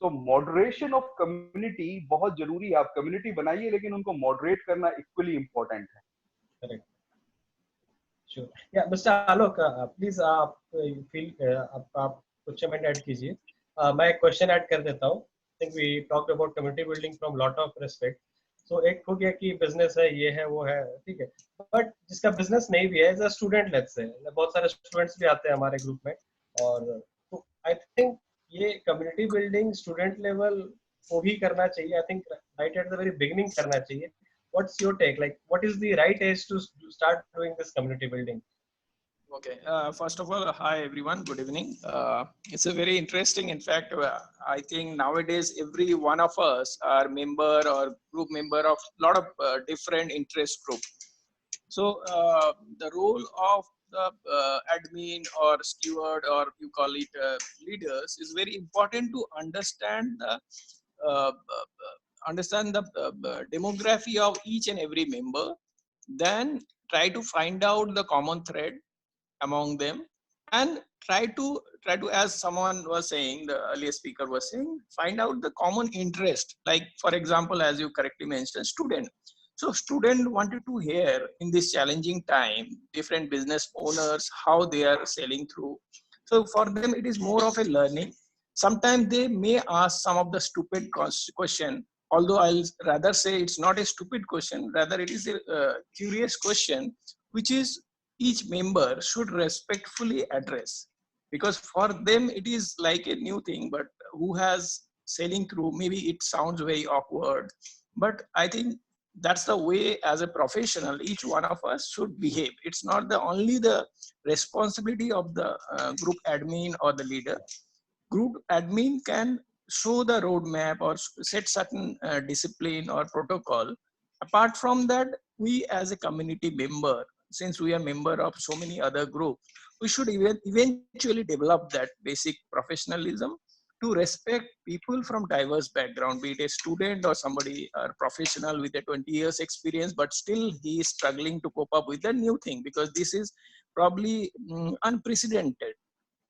तो मॉडरेशन ऑफ कम्युनिटी बहुत जरूरी है. आप कम्युनिटी बनाइए लेकिन उनको मॉडरेट करना इक्वली इम्पोर्टेंट है. करेक्ट. श्योर. या मिस्टर आलोक, प्लीज आप फील आप कुछ कमेंट ऐड कीजिए. मैं एक क्वेश्चन ऐड कर देता हूँ. I think we talked about community building from lot of respect. So एक हो गया कि बिजनेस है, ये है, वो है, ठीक है. बट जिसका बिजनेस नहीं भी है, as a student, let's say बहुत सारे स्टूडेंट्स भी आते हैं हमारे ग्रुप में, और तो आई थिंक ये कम्युनिटी बिल्डिंग स्टूडेंट लेवल को भी करना चाहिए. I think right at the very beginning करना चाहिए. What's your take? Like, what is the right age to start doing this community building? Okay. First of all, hi everyone. Good evening. It's a very interesting. In fact, I think nowadays every one of us are member or group member of a lot of different interest group. So the role of the admin or steward, or you call it leaders, is very important to understand the demography of each and every member. Then try to find out the common thread among them, and try to as someone was saying, the earlier speaker was saying, find out the common interest. Like for example, as you correctly mentioned, student. So student wanted to hear in this challenging time different business owners how they are selling through. So for them it is more of a learning. Sometimes they may ask some of the stupid question, although I'll rather say it's not a stupid question, rather it is a curious question, which is each member should respectfully address, because for them it is like a new thing. But who has sailing through, maybe it sounds very awkward, but I think that's the way as a professional each one of us should behave. It's not the only the responsibility of the group admin or the leader. Group admin can show the roadmap or set certain discipline or protocol. Apart from that, we as a community member, since we are member of so many other groups, we should eventually develop that basic professionalism to respect people from diverse background, be it a student or somebody or professional with a 20 years experience, but still he is struggling to cope up with the new thing, because this is probably unprecedented,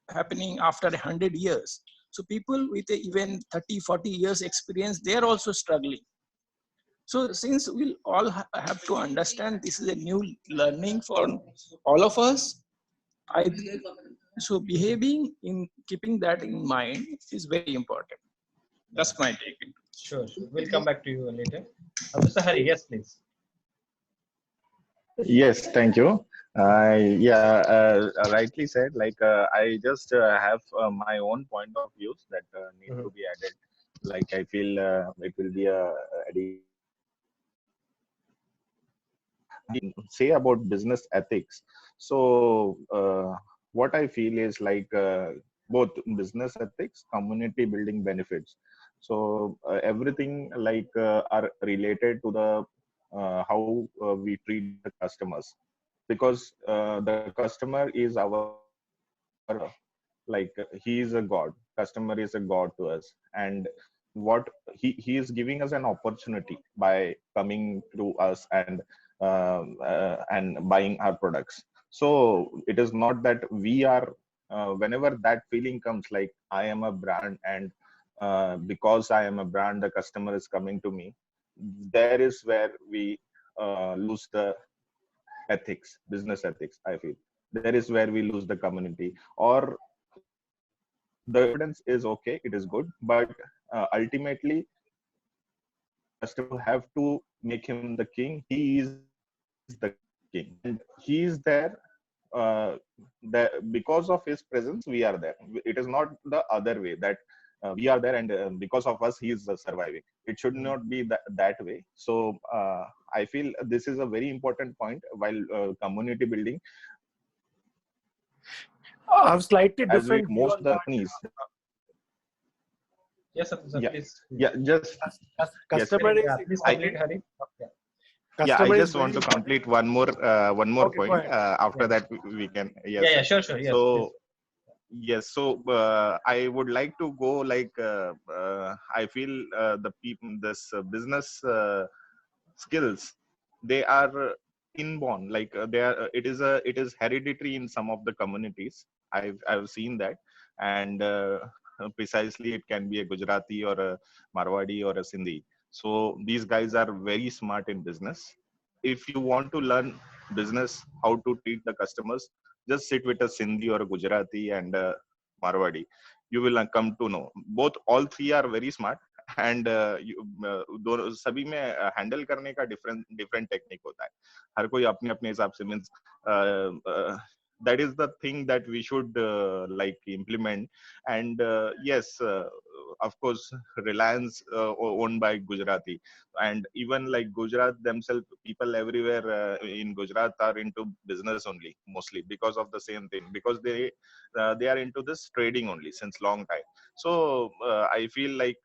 happening after 100 years. So people with even 30-40 years experience, they are also struggling. So since we'll all have to understand this is a new learning for all of us, so behaving in keeping that in mind is very important. That's my take. Sure. We'll come back to you later. Mr. Hari, yes, please. Yes, thank you. Yeah, rightly said. Like I just have my own point of views that need to be added. Like I feel it will be a say about business ethics. So what I feel is like both business ethics, community building benefits. So everything like are related to the how we treat the customers, because the customer is our like he is a god. Customer is a god to us, and what he is giving us an opportunity by coming to us and buying our products. So it is not that we are whenever that feeling comes like I am a brand, and because I am a brand the customer is coming to me, there is where we lose the ethics, business ethics. I feel there is where we lose the community. Or the evidence is okay, it is good, but ultimately customer have to make him the king. He is the king, and he is there because of his presence we are there. It is not the other way that we are there and because of us he is surviving. It should not be that way. So I feel this is a very important point while community building. I have slightly As with different view most on the that. companies. Yes, sir, Yeah, please. yeah, just yes. Customer is Please complete, Hari. Yeah. Yeah, I customer is just want very to important. complete one more Okay, go point. ahead. After Yeah. that, we can. Yes, Yeah, sir. sure. Yes, So please. yes, so I would like to go like I feel the people, this business skills, they are inborn. Like they are. It is hereditary in some of the communities. I've seen that, and precisely it can be a Gujarati or a Marwadi or a Sindhi. So these guys are very smart in business. If you want to learn business, how to treat the customers, just sit with a Sindhi or a Gujarati and a Marwadi. You will come to know. All three are very smart, and दोनों सभी में हैंडल करने का डिफरेंट टेक्निक होता है. हर कोई अपने अपने हिसाब से means that is the thing that we should like implement. And yes, of course Reliance owned by Gujarati, and even like Gujarat themselves, people everywhere in Gujarat are into business only, mostly because of the same thing, because they are into this trading only since long time. So I feel like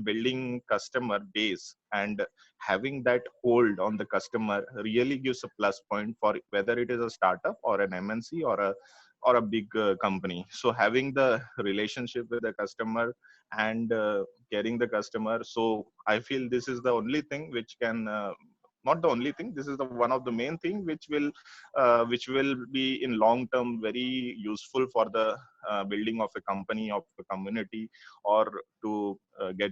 building customer base and having that hold on the customer really gives a plus point for whether it is a startup or an MNC or a big company. So having the relationship with the customer and caring the customer. So I feel this is the only thing which can not the only thing, this is the one of the main thing which will be in long term very useful for the building of a company, of a community, or to get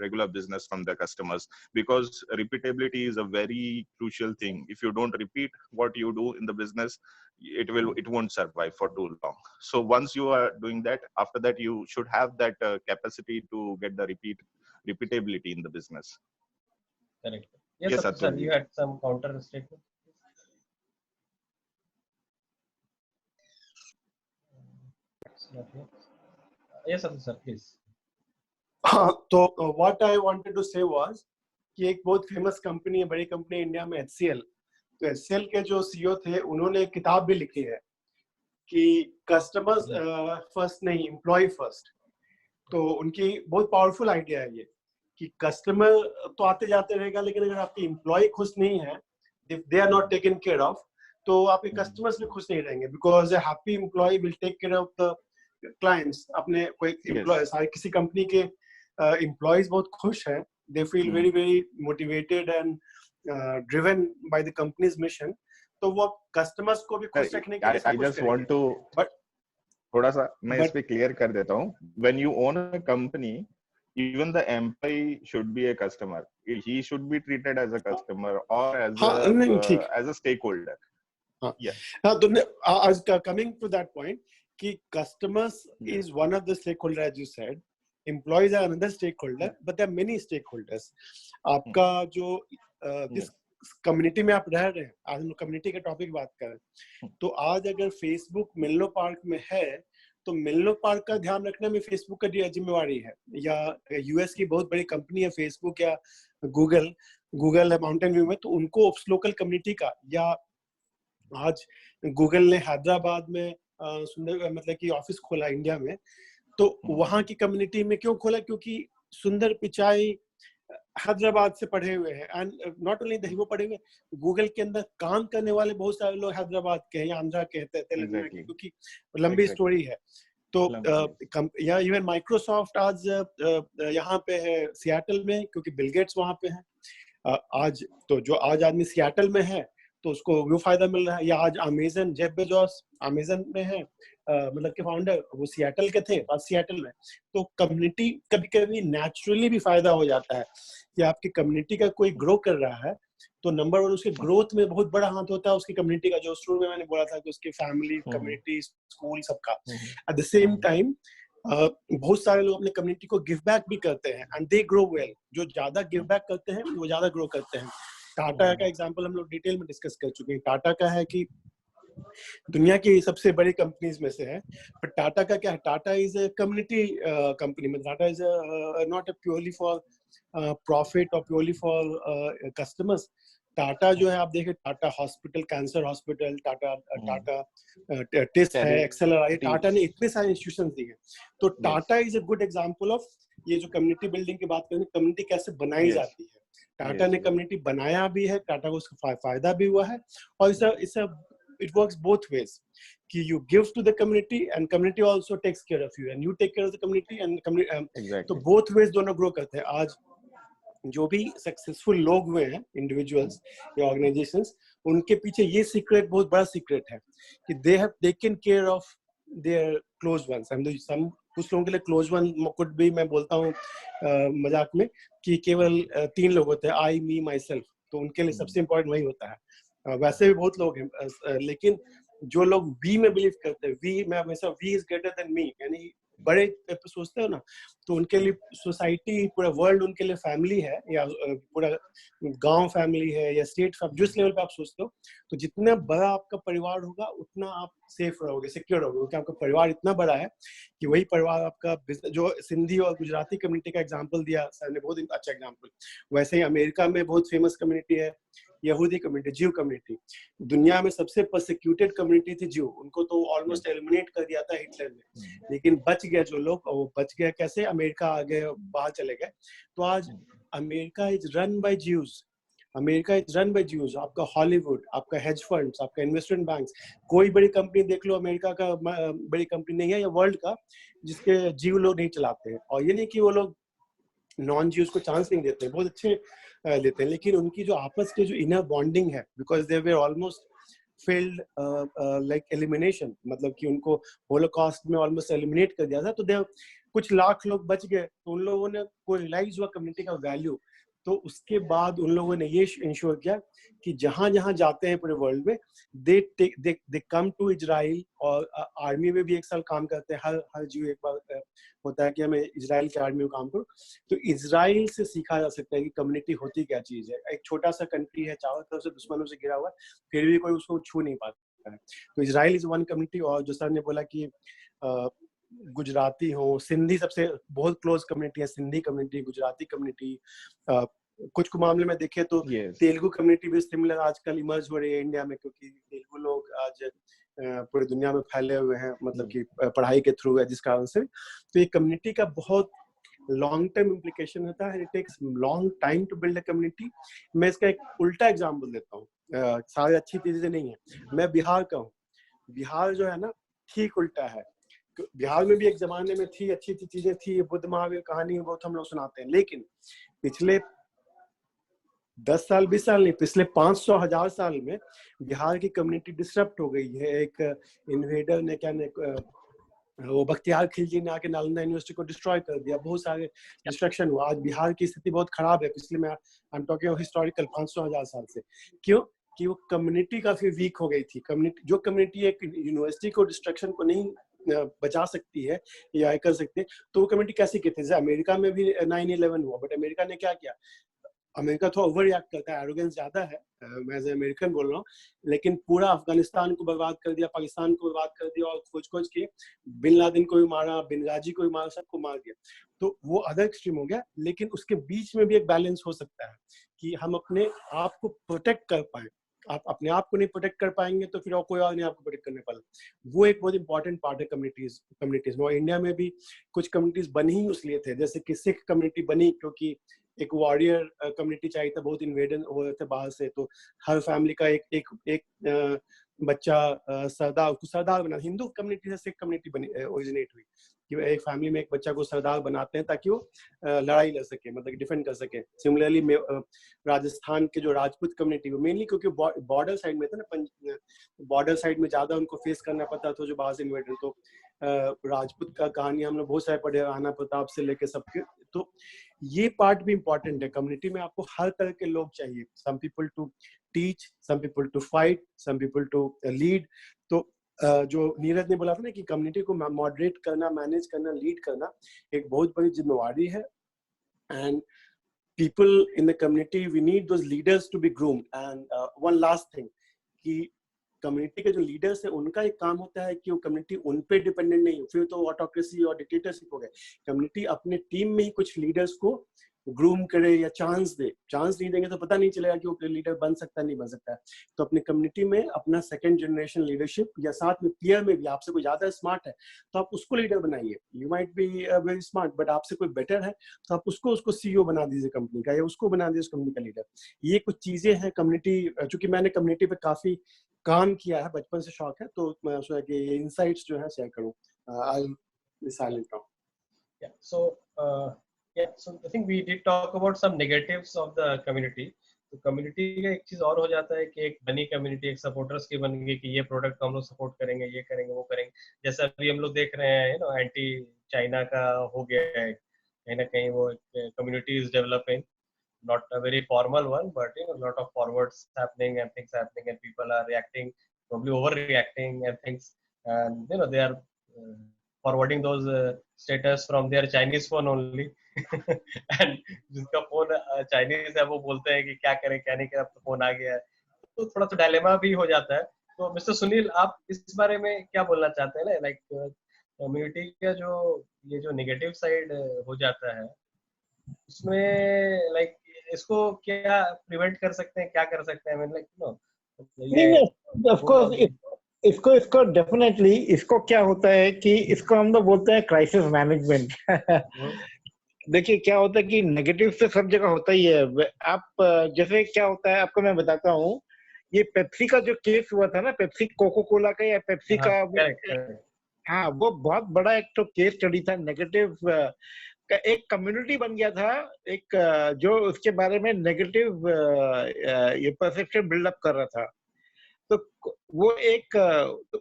regular business from the customers, because repeatability is a very crucial thing. If you don't repeat what you do in the business, it won't survive for too long. So once you are doing that, after that you should have that capacity to get the repeatability in the business. Correct. Yes, Yes, sir. Atul. You had some counter statement. Yes, sir. Please. तो what I wanted to say was कि एक बहुत फेमस कंपनी है, बड़ी कंपनी इंडिया में, HCL. तो HCL के जो CEO थे, उन्होंने एक किताब भी लिखी है कि कस्टमर्स फर्स्ट नहीं, एम्प्लॉय फर्स्ट. तो उनकी बहुत पावरफुल आइडिया है ये कि कस्टमर तो आते जाते रहेगा, लेकिन अगर आपकी एम्प्लॉय खुश नहीं है, if they are not taken care of, तो आपके कस्टमर्स भी खुश नहीं रहेंगे, because a happy employee will take care of the clients. अपने कोई एम्प्लॉय, सारे किसी कंपनी के एम्प्लॉयज बहुत खुश हैं, they feel very very motivated and driven by the company's mission. तो वो कस्टमर्स को भी खुश रखने के लिए सब कुछ करेंगे. want to but थोड़ा सा मैं इस पे क्लियर कर देता हूँ. When you own a company, even the employee should be a customer. He should be treated as a customer or as a stakeholder. Yeah. I was coming to that point कि customers is one of the stakeholder, as you said. Employees are another stakeholder, but there are many stakeholders. आपका जो this कम्युनिटी में आप रह रहे हैं, आज हम लोग कम्युनिटी के टॉपिक बात कर रहे हैं, तो आज अगर फेसबुक मेनलो पार्क में है तो मेनलो पार्क का ध्यान रखना में फेसबुक का जिम्मेवारी है। या यूएस की बहुत बड़ी कंपनी है फेसबुक या गूगल है माउंटेन व्यू में, तो उनको उस लोकल कम्युनिटी का, या आज गूगल ने हैदराबाद में सुंदर मतलब कि ऑफिस खोला इंडिया में, तो वहां की कम्युनिटी में क्यों खोला, क्योंकि सुंदर पिचाई हैदराबाद से पढ़े हुए हैं, एंड नॉट ओनली वो पढ़े हुए, गूगल के अंदर काम करने वाले बहुत सारे लोग हैदराबाद के हैं या आंध्रा के हैं, तेलंगाना के, क्योंकि लंबी स्टोरी है। तो या इवन माइक्रोसॉफ्ट आज यहाँ पे है सियाटल में, क्योंकि बिल गेट्स वहां पे है आज, तो जो आज आदमी सियाटल में है तो उसको वो फायदा मिल रहा है। या आज अमेजन, जेफ बेजोस अमेजन में है, मतलब के फाउंडर वो सियाटल के थे, आज सियाटल में। तो कम्युनिटी कभी कभी नेचुरली भी फायदा हो जाता है कि आपकी कम्युनिटी का कोई ग्रो कर रहा है, तो नंबर वन उसके ग्रोथ में बहुत बड़ा हाथ होता है उसकी कम्युनिटी का, जो शुरू में मैंने बोला था कि उसकी फैमिली, कम्युनिटी, स्कूल, सबका। एट द सेम टाइम बहुत सारे लोग अपने कम्युनिटी को गिव बैक भी करते हैं, एंड दे ग्रो वेल। जो ज्यादा गिव बैक करते हैं वो ज्यादा ग्रो करते हैं। टाटा का एग्जांपल हम लोग डिटेल में डिस्कस कर चुके हैं। टाटा का है कि दुनिया की सबसे बड़ी कंपनीज में से है, पर टाटा का क्या है, Tata is a community company में, Tata is not purely for profit और प्योरली फॉर कस्टमर्स। टाटा जो है आप देखें, Tata hospital, cancer hospital, Tata test है, एक्सेलर, टाटा ने इतने सारे इंस्टीट्यूशन दिए। तो Tata is a good example of ये जो कम्युनिटी बिल्डिंग की बात करें, कम्युनिटी कैसे बनाई जाती है। टाटा ने कम्युनिटी बनाया भी है, टाटा को उसका फायदा भी हुआ है, और it works both ways कि you give to the community and community also takes care of you and you take care of the community and तो both ways दोनों grow करते हैं। आज जो भी सक्सेसफुल लोग हुए हैं, इंडिविजुअल्स या ऑर्गेनाइजेशंस, उनके पीछे ये सीक्रेट, बहुत बड़ा सीक्रेट है कि they have taken care of their close ones. कुछ लोगों के लिए क्लोज वन कुड भी, मैं बोलता हूँ मजाक में, कि केवल 3 लोग होते हैं, आई, मी, माई सेल्फ, तो उनके लिए सबसे इम्पोर्टेंट वही होता है। वैसे भी बहुत लोग हैं, लेकिन जो लोग वी में बिलीव करते हैं, वी में हमेशा we is greater than me, यानी बड़े सोचते हो ना, तो उनके लिए सोसाइटी, पूरा वर्ल्ड उनके लिए फैमिली है, या पूरा गांव फैमिली है, या स्टेट फैमिली, जिस लेवल पे आप सोचते हो। तो जितना बड़ा आपका परिवार होगा उतना आप सेफ रहोगे, सिक्योर रहोगे, क्योंकि आपका परिवार इतना बड़ा है कि वही परिवार आपका बिजनेस। जो सिंधी और गुजराती कम्युनिटी का एग्जाम्पल दिया सर ने, बहुत अच्छा एग्जाम्पल। वैसे ही अमेरिका में बहुत फेमस कम्युनिटी है यहूदी कम्युनिटी, ज्यू कम्युनिटी। दुनिया में सबसे परसिक्यूटेड कम्युनिटी थी ज्यू, उनको तो ऑलमोस्ट एलिमिनेट कर दिया था हिटलर ने, लेकिन बच गए जो लोग, और वो बच गए कैसे, अमेरिका आ गए, बाहर चले गए। तो आज America is run by Jews, America is run by Jews. आपका हॉलीवुड, आपका हेज फंड्स, आपका इन्वेस्टमेंट बैंक्स, कोई बड़ी कंपनी देख लो अमेरिका का, बड़ी कंपनी नहीं है या वर्ल्ड का, जिसके ज्यू लोग नहीं चलाते हैं। और ये नहीं कि वो लोग नॉन ज्यूज को चांस नहीं देते, बहुत अच्छे लेते हैं, लेकिन उनकी जो आपस के जो इनर बॉन्डिंग है, because they were almost failed like elimination, मतलब कि उनको होलोकॉस्ट में ऑलमोस्ट एलिमिनेट कर दिया था, तो दे कुछ लाख लोग बच गए, तो उन लोगों ने को रियलाइज हुआ कम्युनिटी का वैल्यू। तो उसके बाद उन लोगों ने ये इंश्योर किया कि जहां जहां जाते हैं पूरे वर्ल्ड में, दे कम टू इजराइल, और आर्मी में भी 1 साल काम करते हैं। हर जीव एक बार होता है कि हमें इजराइल के आर्मी में काम करो। तो इजराइल से सीखा जा सकता है कि कम्युनिटी होती क्या चीज है। एक छोटा सा कंट्री है, चारों तरफ से दुश्मनों से घिरा हुआ है, फिर भी कोई उसको छू नहीं पाता है। तो इजराइल इज वन कम्युनिटी। और जो सर ने बोला कि गुजराती हो, सिंधी सबसे बहुत क्लोज कम्युनिटी है, सिंधी कम्युनिटी, गुजराती कम्युनिटी। कुछ मामले में देखें तो तेलुगु कम्युनिटी भी सिमिलर आजकल इमर्ज हो रही है इंडिया में, क्योंकि तेलुगु लोग आज पूरी दुनिया में फैले हुए हैं, मतलब कि पढ़ाई के थ्रू है, जिस कारण से। तो ये कम्युनिटी का बहुत लॉन्ग टर्म इम्प्लीकेशन होता है, it takes long time to build a community. मैं इसका एक उल्टा एग्जाम्पल देता हूँ, सारी अच्छी चीजें नहीं है। मैं बिहार का हूँ, बिहार जो है ना ठीक उल्टा है। बिहार में भी एक जमाने में थी, अच्छी चीजें थी, बुद्ध महावीर कहानी बहुत हम लोग सुनाते हैं, लेकिन पिछले 10 साल 20 साल नहीं, पिछले 500,000 साल में बिहार की कम्युनिटी डिस्टर्ब हो गई है। एक इन्वेडर ने वो बख्तियार खिलजी ने आके नालंदा यूनिवर्सिटी को डिस्ट्रॉय कर दिया, बहुत सारे डिस्ट्रक्शन हुआ। आज बिहार की स्थिति बहुत खराब है, पिछले में आई एम टॉकिंग हिस्टोरिकल 500,000 साल से। क्यों? कि वो कम्युनिटी काफी वीक हो गई थी। जो कम्युनिटी एक यूनिवर्सिटी को डिस्ट्रक्शन को नहीं बचा सकती है या कर सकती है, तो वो कम्युनिटी कैसे की थी। अमेरिका में भी 9/11 हुआ, बट अमेरिका ने क्या किया, अमेरिका थोड़ा ओवर रिएक्ट करता है, एरोगेंस ज्यादा है, मैं एज अमेरिकन बोल रहा हूँ, लेकिन पूरा अफगानिस्तान को बर्बाद कर दिया, पाकिस्तान को बर्बाद कर दिया, और खोज खोज के बिन लादेन को भी मारा, बेंगाजी को भी मारा, सबको मार दिया। तो वो अदर एक्सट्रीम हो गया, लेकिन उसके बीच में भी एक बैलेंस हो सकता है कि हम अपने आप को प्रोटेक्ट कर पाए। आप अपने आप को नहीं प्रोटेक्ट कर पाएंगे तो फिर और कोई और नहीं आपको प्रोटेक्ट करने वाला। वो एक बहुत इंपॉर्टेंट पार्ट है कम्युनिटीज में। और इंडिया में भी कुछ कम्युनिटीज बनी ही उसलिए थे, जैसे कि सिख कम्युनिटी बनी क्योंकि एक वॉरियर कम्युनिटी चाहिए था, बहुत इन्वेडन हो रहे थे बाहर से, तो हर फैमिली का एक बच्चा सरदार, उसको सरदार बना। हिंदू कम्युनिटी से सिख कम्युनिटी बनी, ओरिजिनेट हुई कि एक फैमिली में एक बच्चा को सरदार बनाते हैं ताकि वो लड़ाई लड़ सके, मतलब डिफेंड कर सके। सिमिलरली राजस्थान के जो राजपूत कम्युनिटी मेनली क्योंकि बॉर्डर साइड में थे ना, बॉर्डर साइड में ज्यादा उनको फेस करना पड़ता था जो बाहर से इन्वेडर। तो राजपूत का कहानी हम लोग बहुत सारे पढ़े, राणा प्रताप से लेके सबके। तो ये पार्ट भी इम्पोर्टेंट है, कम्युनिटी में आपको हर तरह के लोग चाहिए, some people to teach, some people to fight, some people to lead. तो जो नीरज ने बोला था ना कि कम्युनिटी को मॉडरेट करना, मैनेज करना, लीड करना एक बहुत बड़ी जिम्मेवारी है। And people in the community, we need those leaders to be groomed. And one last thing कि कम्युनिटी के जो लीडर्स है उनका एक काम होता है कि वो कम्युनिटी उन पे डिपेंडेंट नहीं हो, फिर तो ऑटोक्रेसी और डिक्टेटरशिप हो गए। कम्युनिटी अपने टीम में ही कुछ लीडर्स को ग्रूम करे या चांस दे। चांस नहीं देंगे तो पता नहीं चलेगा कि वो लीडर बन सकता है नहीं बन सकता है। तो अपने कम्युनिटी में अपना सेकंड जनरेशन लीडरशिप या साथ में पीयर में भी आपसे कोई ज्यादा स्मार्ट है तो आप उसको लीडर बनाइए। You might be very smart but आपसे कोई बेटर है तो आप उसको सीईओ बना दीजिए कंपनी का, या उसको बना दीजिए उस कंपनी का लीडर। ये कुछ चीजें हैं कम्युनिटी, चूंकि मैंने कम्युनिटी पे काफी काम किया है, बचपन से शौक है, तो मैं सोचा कि ये इनसाइट्स जो है शेयर करूं। I will silent now. So I think we did talk about some negatives of the community. तो कम्युनिटी का एक चीज और हो जाता है कि एक बनी कम्युनिटी, एक सपोर्टर्स की बन गई कि ये प्रोडक्ट को हम लोग सपोर्ट करेंगे, ये करेंगे, वो करेंगे। जैसे अभी हम लोग देख रहे हैं नो एंटी चाइना का हो गया है, कहीं ना कहीं वो community is developing, not a very formal one, but a lot of forwards happening and things happening and people are reacting, probably overreacting and things, and they are forwarding those status from their Chinese phone only and जिसका फोन चाइनीज है वो बोलते हैं कि क्या करें क्या नहीं करें, अब तो फोन आ गया है। तो थोड़ा सा डायलेमा भी हो जाता है। तो मिस्टर सुनील, आप इस बारे में क्या बोलना चाहते हैं ना, लाइक कम्युनिटी का जो ये जो नेगेटिव साइड हो जाता है उसमें, लाइक इसको क्या प्रिवेंट कर सकते हैं, क्या कर सकते हैं? I mean, like, no, नहीं, ऑफ कोर्स इसको डेफिनेटली, इसको क्या होता है कि इसको हम लोग बोलते हैं क्राइसिस मैनेजमेंट। देखिए क्या होता है कि नेगेटिव से सब जगह होता ही है। आप जैसे क्या होता है आपको मैं बताता हूँ, ये पेप्सी का जो केस हुआ था ना, पेप्सी कोको कोला का या पेप्सी का, हाँ वो बहुत बड़ा एक तो केस स्टडी था। नेगेटिव का एक कम्युनिटी बन गया था, एक जो उसके बारे में नेगेटिव ये परसेप्शन बिल्डअप कर रहा था। तो वो एक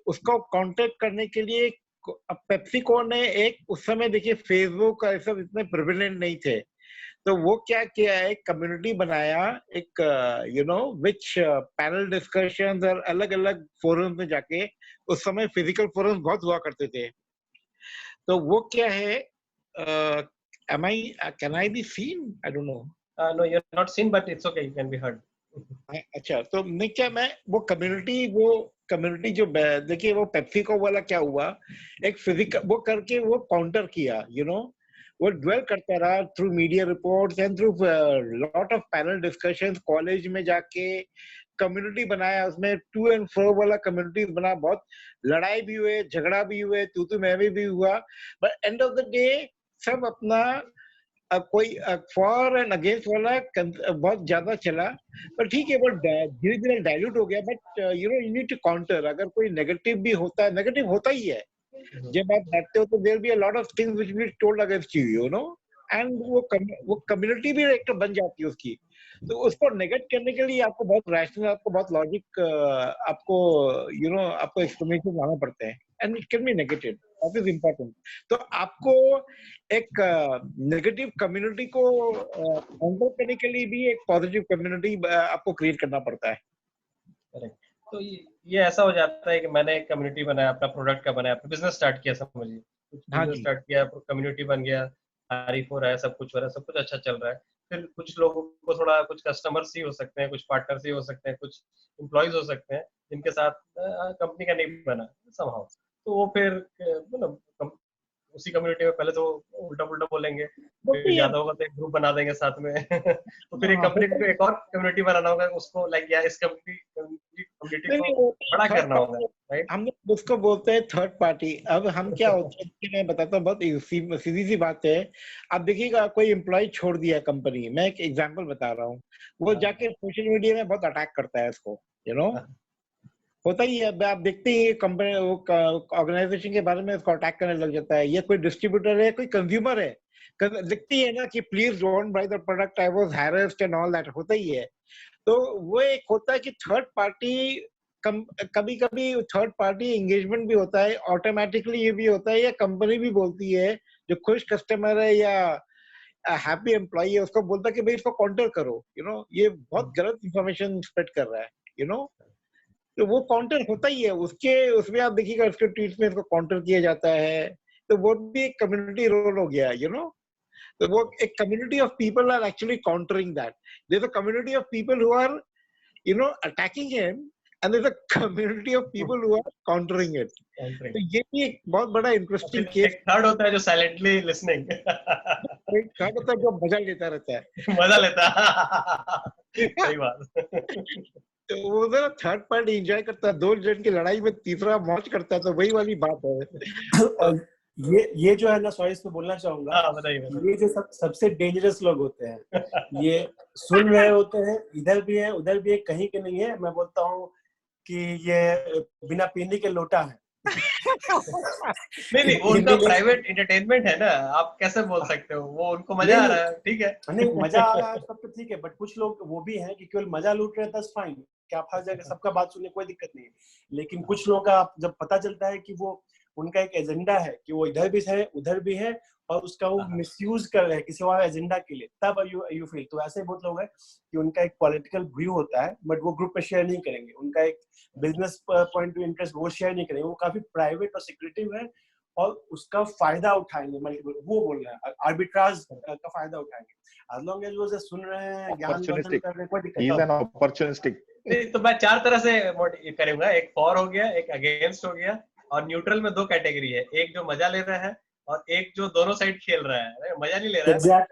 उसको काउंटर करने के लिए अब पेप्सिको ने एक, उस समय देखिए फेसबुक का सब इतने प्रिविलेंट नहीं थे, तो वो क्या किया, एक कम्युनिटी बनाया, एक विच पैनल डिस्कशंस और अलग अलग फोरम्स में जाके, उस समय फिजिकल फोरम्स बहुत हुआ करते थे। तो वो क्या है, can I be seen? I don't know. No, you're not seen, but it's okay, you can be heard. अच्छा, तो मैं क्या, मैं वो कम्युनिटी जो देखिए वो पेप्सिको वाला क्या हुआ, एक फिजिकल वो करके वो काउंटर किया, वो ड्वेल करता रहा through media reports and through lot of panel discussions. College में जाके कम्युनिटी बनाया, उसमें टू एंड फ्रो वाला कम्युनिटी बना, बहुत लड़ाई भी हुए, झगड़ा भी हुए, तू मैं भी हुआ, but end of the day सब अपना कोई फॉर एंड अगेंस्ट वाला बहुत ज्यादा चला, पर ठीक है वो धीरे धीरे डाइल्यूट हो गया। But you need to counter. अगर कोई नेगेटिव भी होता है, नेगेटिव होता ही है, जब आप बैठते हो तो there be a lot of things which will told against you, एंड वो कम्युनिटी भी एक तो बन जाती है उसकी। तो उसको नेगेट करने के लिए आपको बहुत रैशनल, आपको बहुत लॉजिक, आपको आपको एक्सप्लेनेशन लाना पड़ते हैं, and it can be negated, that is important. तो आपको एक नेगेटिव कम्युनिटी को काउंटर करने के लिए भी एक पॉजिटिव कम्युनिटी आपको क्रिएट करना पड़ता है। करेक्ट। तो ये ऐसा हो जाता है कि मैंने एक कम्युनिटी बनाया, अपना प्रोडक्ट का बनाया, अपना बिजनेस स्टार्ट किया, समझिए बिजनेस स्टार्ट किया, कम्युनिटी बन गया, तारीफ हो रहा है, सब कुछ हो रहा है, सब कुछ अच्छा चल रहा है। फिर कुछ लोगों को थोड़ा कुछ कस्टमर्स ही हो सकते हैं, कुछ पार्टनर्स ही हो सकते हैं, कुछ एम्प्लॉयज हो सकते हैं जिनके साथ कंपनी का नहीं बना समहाउ, तो वो फिर मतलब उसी कम्युनिटी में पहले तो उल्टा पुल्टा बोलेंगे, फिर ज्यादा होगा तो एक ग्रुप बना देंगे साथ में तो फिर एक कंपनी को एक और कम्युनिटी बनाना होगा उसको, लाइक या इस कम्युनिटी को बड़ा करना होगा, राइट? हम लोग उसको बोलते हैं थर्ड पार्टी। अब हम क्या होता है कि मैं बताता हूँ, बहुत सीधी सी बात है। अब देखिएगा कोई एम्प्लॉय छोड़ दिया कंपनी, मैं एक एग्जांपल बता रहा हूँ, वो जाके सोशल मीडिया में बहुत अटैक करता है इसको, यू नो होता ही है। आप देखते ही कंपनी ऑर्गेनाइजेशन के बारे में इसको अटैक करने लग जाता है। ये कोई डिस्ट्रीब्यूटर है, कोई कंज्यूमर है, लिखती है ना कि please don't by the product, I was harassed and all that, होता ही है। तो वो एक होता है कि थर्ड पार्टी, कभी कभी थर्ड पार्टी एंगेजमेंट भी होता है, ऑटोमेटिकली ये भी होता है, या कंपनी भी बोलती है जो खुश कस्टमर है या हैप्पी एम्प्लॉय है उसको बोलता है कि भाई इसको काउंटर करो, यू नो ये बहुत गलत इंफॉर्मेशन स्प्रेड कर रहा है, यू नो। तो वो काउंटर होता ही है, उसके उसमें आप देखिएगा उसके ट्वीट्स में इसको काउंटर किया जाता है। तो वो भी एक कम्युनिटी रोल हो गया, यू नो। तो वो एक community of people are actually countering that. There is a community of people who are, you know, attacking him, and there's a community of people who are countering it. तो ये भी एक बहुत बड़ा इंटरेस्टिंग केस। थर्ड होता है जो साइलेंटली लिसनिंग, थर्ड होता है जो मजा लेता रहता है मजा लेता सही बात। तो वो ना थर्ड पार्टी एंजॉय करता है, दो जन की लड़ाई में तीसरा मौज करता है, तो वही वाली बात है। ये जो है ना, सॉरी इसमें बोलना चाहूंगा, ये जो सबसे डेंजरस लोग होते हैं, ये सुन रहे होते हैं, इधर भी है उधर भी है, कहीं के नहीं है। मैं बोलता हूँ कि ये बिना पीने के लोटा है। नहीं वो उनका प्राइवेट एंटरटेनमेंट है ना, आप कैसे बोल सकते हो, वो उनको मजा आ रहा है, ठीक है, नहीं मजा आ रहा है सब तो ठीक है, बट कुछ लोग वो भी हैं कि केवल मजा लूट रहे हैं, दैट्स फाइन, कि आप हर जगह सबका बात सुनने कोई दिक्कत नहीं है। लेकिन कुछ लोगों का जब पता चलता है कि वो उनका एक एजेंडा है कि वो इधर भी है उधर भी है और उसका वो मिसयूज कर रहे हैं किसी और एजेंडा के लिए, तब यू फील। तो ऐसे बहुत लोग हैं कि उनका एक पॉलिटिकल व्यू होता है बट वो ग्रुप में शेयर नहीं करेंगे, उनका एक बिजनेस पॉइंट ऑफ इंटरेस्ट वो शेयर नहीं करेंगे, वो काफी प्राइवेट और सिक्रेटिव है और उसका फायदा उठाएंगे, मतलब वो बोल रहे हैं आर्बिट्राज का फायदा उठाएंगे। as long as वो से सुन रहे हैं, ज्ञान वर्धन कर रहे हैं, कोई दिक्कत नहीं। तो मैं चार तरह से करूंगा, एक फॉर हो गया, एक अगेंस्ट हो गया, और न्यूट्रल में दो कैटेगरी है, एक जो मजा ले रहा है और एक जो दोनों साइड खेल रहा है, मजा नहीं ले रहा है,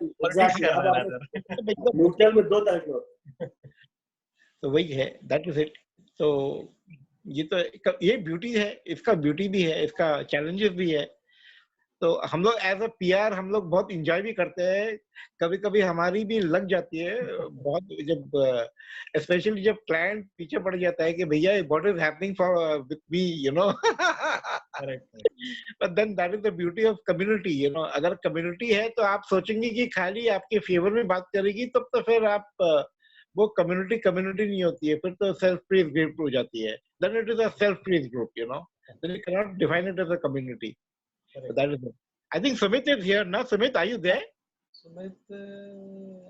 न्यूट्रल में दो तरह के। तो वही है, दैट इज इट। तो ये तो ये ब्यूटी है, इसका ब्यूटी भी है, इसका चैलेंजेस भी है। तो हम लोग एज अ पीआर हम लोग बहुत एंजॉय भी करते हैं, कभी कभी हमारी भी लग जाती है बहुत, जब स्पेशली जब क्लाइंट पीछे पड़ जाता है कि भैया what is happening for with me, you know. But then that is the beauty of community, you know. अगर कम्युनिटी है तो आप सोचेंगे कि खाली आपके फेवर में बात करेगी, तब तो फिर आप वो कम्युनिटी नहीं होती है, फिर तो सेल्फ प्रेज ग्रुप हो जाती है। Then it is a self praise group, you know, then you can not define it as a community. So that is it. I think Sumit is here now. Sumit, are you there? Sumit,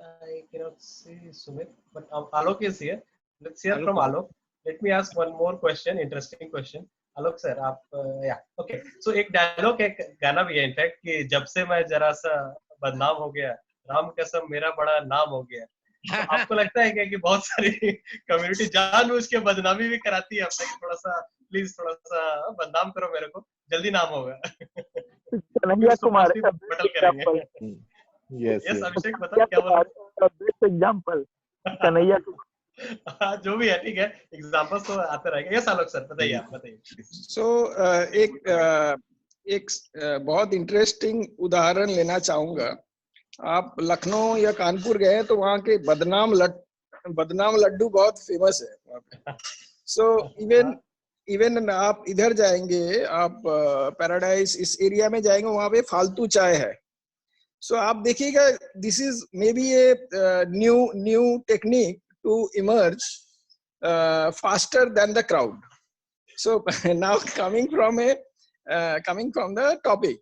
I cannot see Sumit, but Alok is here. Let's hear from Alok. Let me ask one more question, interesting question. Alok sir, आप okay. So एक डायलॉग, एक गाना भी है इनफैक्ट, कि जब से मैं जरा सा बदनाम हो गया, राम कसम मेरा बड़ा नाम हो गया। तो आपको लगता है क्या कि बहुत सारी कम्युनिटी जानबूझ के बदनामी भी कराती है अपने, थोड़ा सा प्लीज थोड़ा सा बदनाम करो मेरे को, जल्दी नाम होगा? कन्हैया कुमार यस अभिषेक बताओ क्या बोल रहे हो? Best example Kanhaiya Kumar. जो भी है ठीक है, एग्जांपल्स तो आते रहेंगे। यस आलोक सर बताइए, आप बताइए। सो एक बहुत इंटरेस्टिंग उदाहरण लेना चाहूंगा। आप लखनऊ या कानपुर गए तो वहाँ के बदनाम लड्डू बहुत फेमस है वहाँ पे। सो इवन आप इधर जाएंगे, आप पैराडाइज इस एरिया में जाएंगे, वहाँ पे फालतू चाय है। सो आप देखिएगा, this is maybe a new technique to emerge faster than the crowd. So now coming from the topic,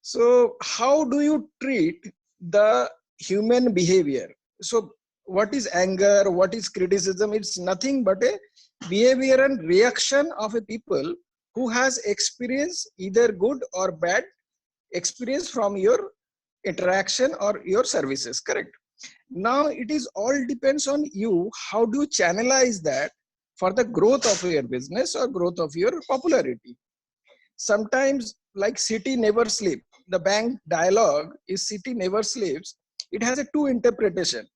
so how do you treat the human behavior? So what is anger, what is criticism? It's nothing but a behavior and reaction of a people who has experienced either good or bad experience from your interaction or your services, correct? Now it is all depends on you. How do you channelize that for the growth of your business or growth of your popularity? Sometimes, like city never sleep, the bank dialogue is city never sleeps. It has a two interpretation.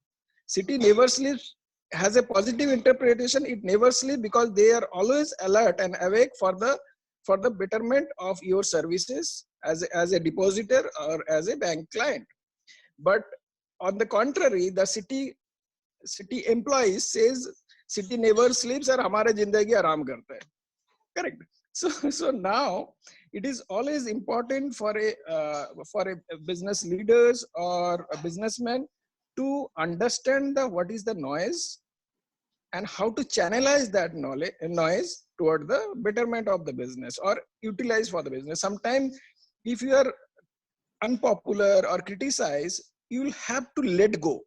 City never sleeps has a positive interpretation. It never sleeps because they are always alert and awake for the betterment of your services as a depositor or as a bank client. But on the contrary, the city employees says city never sleeps और हमारे जिंदगी आराम करता है. Correct. So now it is always important for a business leaders or a businessman to understand what is the noise and how to channelize that noise toward the betterment of the business or utilize for the business. Sometimes if you are unpopular or criticized, you will have to let go.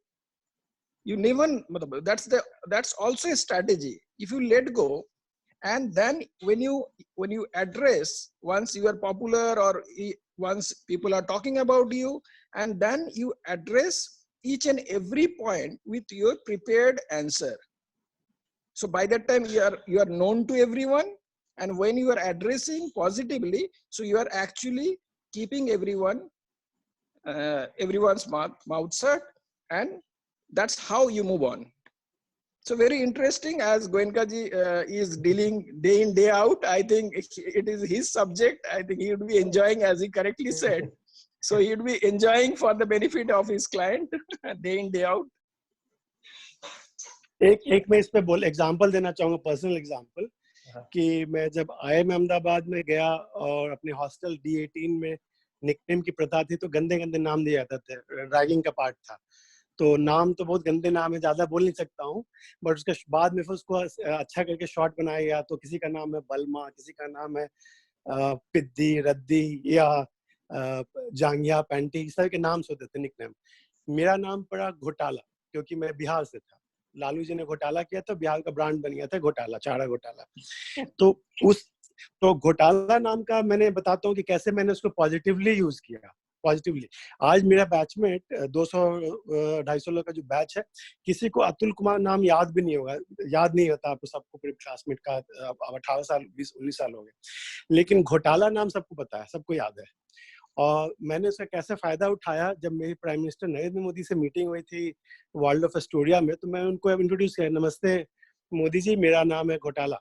You never, that's also a strategy. If you let go, and then when you address, once you are popular or once people are talking about you, and then you address each and every point with your prepared answer. So by that time you are known to everyone, and when you are addressing positively, so you are actually keeping everyone's mouth shut, and that's how you move on. So very interesting, as Goenka ji is dealing day in, day out. I think it is his subject. I think he would be enjoying, as he correctly said. So he would be enjoying for the benefit of his client day in, day out. एक मैं इस पे एग्जांपल देना चाहूंगा, पर्सनल एग्जांपल, कि मैं जब IIM अहमदाबाद में गया और अपने हॉस्टल D18 में निकनेम की प्रथा थी, तो गंदे गंदे नाम दिए जाते थे, रैगिंग का पार्ट था. तो नाम तो बहुत गंदे नाम है, ज्यादा बोल नहीं सकता हूँ, बट उसके बाद में फिर उसको अच्छा करके शॉर्ट बनाया गया. तो किसी का नाम है बलमा, किसी का नाम है पिद्दी, रद्दी या जांगिया, पैंटी, इस तरह के नाम होते थे निकनेम. मेरा नाम पड़ा घोटाला, क्योंकि मैं बिहार से था. लालू जी ने घोटाला किया तो बिहार का ब्रांड बन गया था घोटाला, चाड़ा घोटाला. तो घोटाला नाम का मैंने बताता हूँ कि कैसे मैंने उसको पॉजिटिवली यूज किया. पॉजिटिवली आज मेरा बैचमेट 200-250 लोग का जो बैच है, किसी को अतुल कुमार नाम याद भी नहीं होगा, याद नहीं होता आपको, सबको पूरे क्लासमेट का. अब 18 साल 20-19 साल हो गए, लेकिन घोटाला नाम सबको पता है, सबको याद है. और मैंने उसका कैसे फायदा उठाया, जब मेरी प्राइम मिनिस्टर नरेंद्र मोदी से मीटिंग हुई थी वर्ल्ड ऑफ एस्टोरिया में, तो मैं उनको इंट्रोड्यूस किया, नमस्ते मोदी जी, मेरा नाम है घोटाला.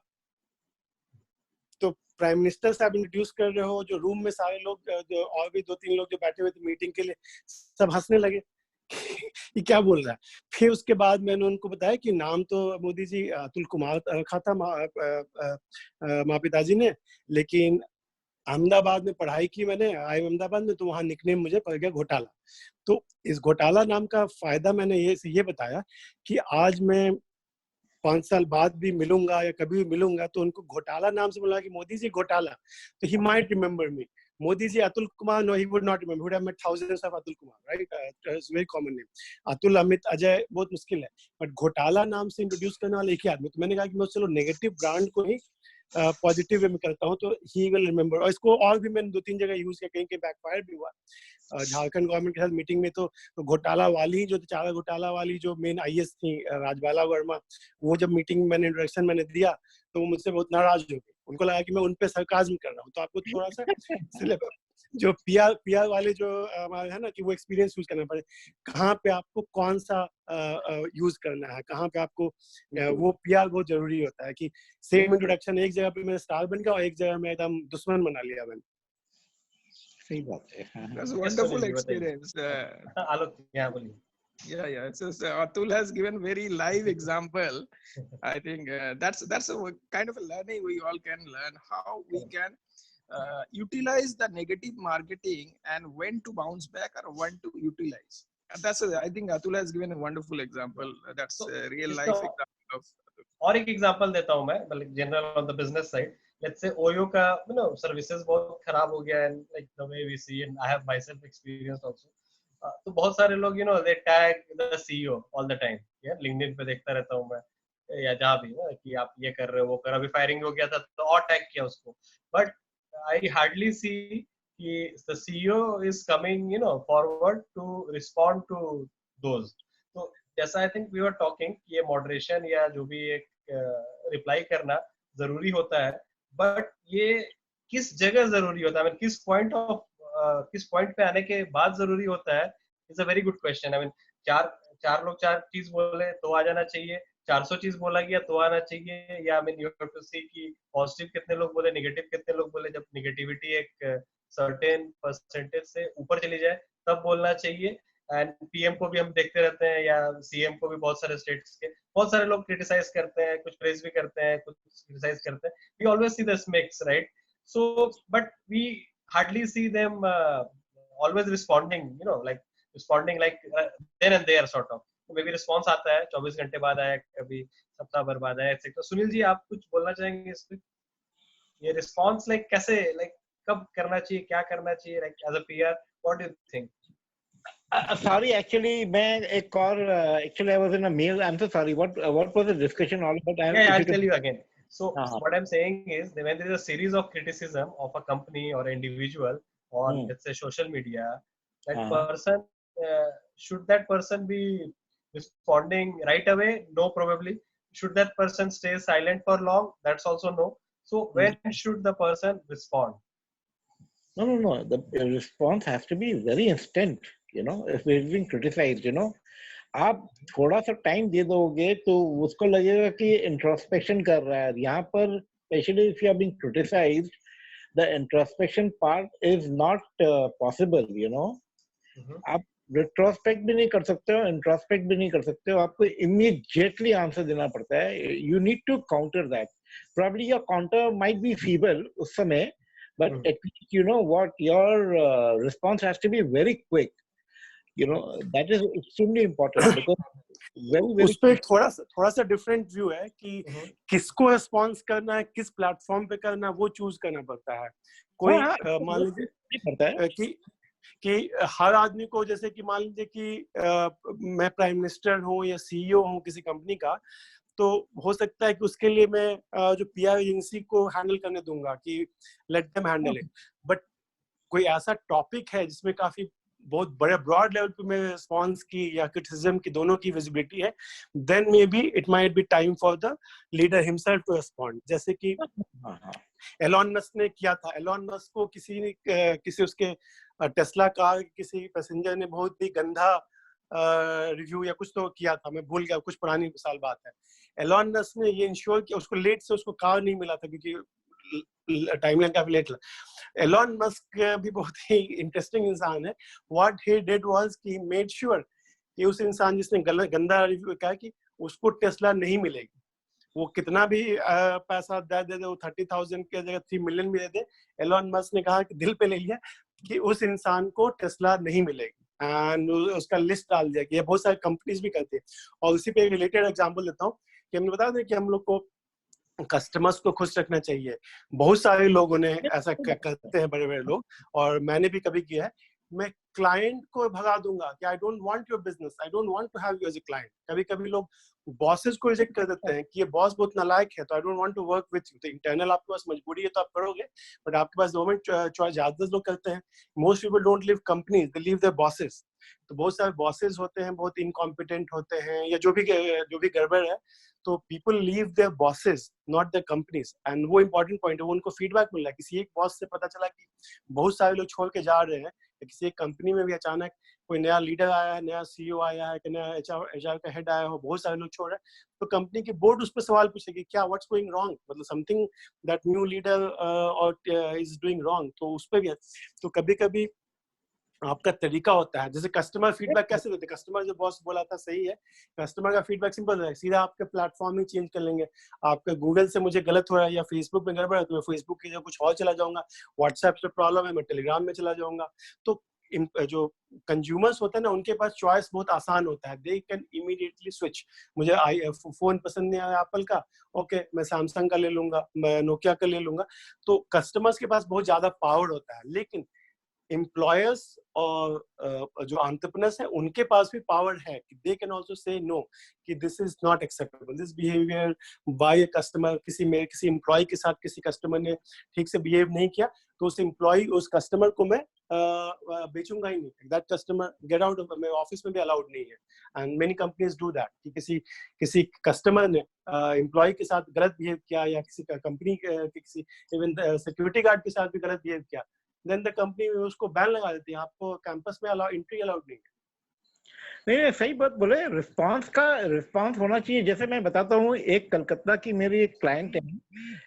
तो प्राइम मिनिस्टर साहब इंट्रोड्यूस कर रहे हो, जो रूम में सारे लोग, जो और भी 2-3 लोग जो बैठे हुए थे मीटिंग के लिए, सब हंसने लगे ये क्या बोल रहा है. फिर उसके बाद मैंने उनको बताया कि नाम तो मोदी जी अतुल कुमार रखा था माँ पिताजी ने, लेकिन अहमदाबाद में पढ़ाई की मैंने, IIM अहमदाबाद में, तो वहाँ निकनेम मुझे पड़ गया घोटाला. तो इस घोटाला नाम का फायदा मैंने ये बताया कि आज मैं 5 साल बाद भी मिलूंगा या कभी भी मिलूंगा तो उनको घोटाला नाम से बोला कि मोदी जी घोटाला, तो he might remember me. Modi ji Atul Kumar, no, he would not remember. He would have met thousands of Atul Kumar, right? It's a very common name. Atul, Amit, Ajay बहुत मुश्किल है, but घोटाला नाम से इंट्रोड्यूस करने वाले एक ही आदमी. तो मैंने कहा कि मैं चलो नेगेटिव ब्रांड को ही पॉजिटिव वे में करता हूँ, तो ही विल रिमेम्बर. और इसको और भी मैंने 2-3 जगह यूज किया, कहीं बैकफायर भी हुआ. झारखंड गवर्नमेंट के साथ मीटिंग में तो घोटाला वाली जो चारा घोटाला वाली जो मेन IAS थी राजबाला वर्मा, वो जब मीटिंग मैंने इंट्रोडक्शन मैंने दिया तो वो मुझसे बहुत नाराज हो गए. उनको लगा कि मैं उन पे सरकाज़्म कर रहा हूँ. तो आपको थोड़ा सा जो PR वाले जो हमारे है ना, कि वो एक्सपीरियंस यूज करना पड़े, कहाँ पे आपको कौन सा यूज करना है, कहाँ पे आपको वो PR बहुत जरूरी होता है. कि सेम इंट्रोडक्शन एक जगह पे मैं स्टार बन गया और एक जगह में एकदम दुश्मन बना लिया मैंने. सही बात है. That's a wonderful experience. आलोक, यहाँ बोलिए. Yeah. So Atul has given very live example. I think that's a kind of a learning we all can learn, how we can utilize the negative marketing and when to bounce back or when to utilize. And I think Atul has given a wonderful example. That's a real life example of. और एक एग्जांपल देता हूँ मैं, मतलब general on the business side. Let's say OYO का सर्विसेज बहुत खराब हो गया, and like the way we see, and I have myself experience also. तो बहुत सारे लोग they tag the CEO all the time. यार लिंक्डइन पे देखता रहता हूँ मैं, या जहाँ भी ना, कि आप ये कर रहे हो, वो कर. अभी फायरिंग हो गया था तो और टैग किया उसको, बट आई हार्डली सी कि the CEO is coming forward to respond to those. जैसा I think we were talking, ये मॉडरेशन या जो भी एक रिप्लाई करना जरूरी होता है, बट ये किस जगह जरूरी होता है, I mean, किस पॉइंट पे आने के बाद जरूरी होता है, is a very good question. I mean चार लोग चार चीज बोले तो आ जाना चाहिए, 400 चीज बोला गया तो आना चाहिए, या I mean you have to see कि पॉजिटिव कितने लोग बोले, नेगेटिव कितने लोग बोले। जब नेगेटिविटी एक सर्टेन परसेंटेज से ऊपर चली जाए तब बोलना चाहिए। एंड पीएम को भी हम देखते रहते हैं, या सीएम को भी बहुत सारे स्टेट्स के बहुत सारे लोग क्रिटिसाइज करते हैं, कुछ प्रेज भी करते हैं, कुछ क्रिटिसाइज करते हैं। We always see this mix, right? So but we hardly see them always responding, like responding like then and there sort of. मे भी रिस्पॉन्स आता है 24 घंटे बाद आया, कभी सप्ताह भर बाद आया, एक्सेट्रा। सुनील जी, आप कुछ बोलना चाहेंगे इस पे? ये रिस्पॉन्स लाइक कैसे, लाइक कब करना चाहिए, क्या करना चाहिए, like as a PR, what do you think? Sorry, actually, मैं एक और actually I was in a mail. I'm so sorry. What was the discussion all about? I'll tell you again. So what I'm saying is that when there is a series of criticism of a company or an individual on let's say social media, that person should that person be responding right away? No, probably. Should that person stay silent for long? That's also no. So when should the person respond? No. The response has to be very instant. If we're being criticized, आप थोड़ा सा टाइम दे दोगे तो उसको लगेगा कि इंट्रोस्पेक्शन कर रहा है। यहाँ पर specially if you are being criticised, the introspection part is not possible. आप रिट्रोस्पेक्ट भी नहीं कर सकते हो, इंट्रोस्पेक्ट भी नहीं कर सकते हो, आपको इमीडिएटली आंसर देना पड़ता है। You need to counter that. Probably your counter might be feeble उस समय, but at least you know what your response has to be very quick. That is extremely important because उस पे थोड़ा सा डिफरेंट व्यू है कि किसको रिस्पॉन्स करना है, किस प्लेटफॉर्म पे करना है, वो चूज करना पड़ता है। कोई मान लीजिए कि हर आदमी को, जैसे कि मान लीजिए कि मैं प्राइम मिनिस्टर हूँ या सीईओ हूँ किसी कंपनी का, तो हो सकता है कि उसके लिए मैं जो पीआर एजेंसी को हैंडल करने दूंगा कि let them handle it. But कोई ऐसा टॉपिक है जिसमें काफी बहुत बड़े ब्रॉड लेवल पे मैं रिस्पॉन्स की या क्रिटिसिज्म की दोनों की विजिबिलिटी है, then maybe it might be time for the leader himself to respond. जैसे कि एलॉन मस्क ने किया था। एलॉन मस्क को किसी उसके टेस्ला कार किसी पैसेंजर ने बहुत ही गंदा रिव्यू या कुछ तो किया था, मैं भूल गया, कुछ पुरानी साल बात है। एलॉन मस्क ने ये इंश्योर किया, उसको लेट से उसको कार नहीं मिला था क्योंकि टाइमलाइन काफी लेट लगा। एलॉन मस्क भी बहुत ही इंटरेस्टिंग इंसान है। व्हाट ही डिड वाज कि मेड श्योर कि उस इंसान जिसने गंदा रिव्यू किया कि उसको टेस्ला नहीं मिलेगी। वो कितना भी पैसा दे वो 30,000 के जगह 3 मिलियन भी दे दे, एलॉन मस्क ने कहा कि दिल पे ले लिया कि उस इंसान को टेस्ला नहीं मिलेगी, एंड उसका लिस्ट डाल दिया कि ये बहुत सारी कंपनीज भी करती है। और उसी पे रिलेटेड एग्जांपल देता हूँ कि हमने बता दें कि हम लोग को कस्टमर्स को खुश रखना चाहिए। बहुत सारे लोगों ने ऐसा करते हैं, बड़े बड़े लोग, और मैंने भी कभी किया है। मैं क्लाइंट को भगा दूंगा कि I don't want your business, I don't want to have you as a client. कभी कभी लोग बॉसेस को रिजेक्ट कर देते हैं कि ये बॉस बहुत नालायक है, तो I don't want to work with you. तो इंटरनल आपके पास मजबूरी है तो आप करोगे, बट आपके पास गवर्नमेंट चॉइस ज्यादा लोग करते हैं। Most people don't leave companies, they leave their bosses. तो बहुत सारे बॉसेस होते हैं, बहुत इनकॉम्पिटेंट होते हैं या जो भी गड़बड़ है, तो people leave their bosses not their companies. And वो इंपॉर्टेंट पॉइंट है, वो उनको फीडबैक मिल रहा है। किसी एक बॉस से पता चला कि बहुत सारे लोग छोड़ के जा रहे हैं, किसी एक कंपनी में भी अचानक कोई नया लीडर आया है, नया सीईओ आया है, नया एचआर का हेड आया हो, बहुत सारे लोग छोड़ रहे हैं, तो कंपनी की बोर्ड उस पर सवाल पूछेगी क्या व्हाट्स गोइंग रॉन्ग, मतलब समथिंग दैट न्यू लीडर और इज डूइंग रॉन्ग। तो उस पर भी तो कभी कभी आपका तरीका होता है। जैसे कस्टमर फीडबैक कैसे देते हैं, कस्टमर जो बॉस बोला था सही है, कस्टमर का फीडबैक सिंपल है, सीधा आपके प्लेटफॉर्म ही चेंज कर लेंगे। आपके गूगल से मुझे गलत हो रहा है या फेसबुक में गड़बड़ है तो मैं फेसबुक की जगह कुछ और चला जाऊंगा, व्हाट्सएप से प्रॉब्लम है मैं टेलीग्राम में चला जाऊंगा। तो जो कंज्यूमर्स होते हैं ना, उनके पास चॉइस बहुत आसान होता है, दे कैन इमीडिएटली स्विच। मुझे फोन पसंद नहीं आया एप्पल का, ओके मैं सैमसंग का ले लूंगा, मैं नोकिया का ले लूंगा। तो कस्टमर्स के पास बहुत ज्यादा पावर होता है। लेकिन एम्प्लॉयर्स और जो एंटरप्रेन्योर्स हैं उनके पास भी पावर है कि they can also say no कि this is not acceptable, this behaviour by a customer. किसी एम्प्लॉय के साथ किसी कस्टमर ने ठीक से बिहेव नहीं किया तो उस कस्टमर को मैं बेचूंगा ही नहीं। That customer get out of, मेरे ऑफिस में भी अलाउड नहीं है। And many companies do that कि किसी कस्टमर ने एम्प्लॉय के साथ गलत बिहेव किया या किसी कंपनी के किसी इवन सिक्योरिटी गार्ड के साथ भी गलत बिहेव किया, देन द कंपनी उसको बैन लगा देती है, आपको कैंपस में एंट्री अलाउड नहीं है। नहीं, सही बात बोले, रिस्पांस होना चाहिए। जैसे मैं बताता हूँ, एक कलकत्ता की मेरी एक क्लाइंट है,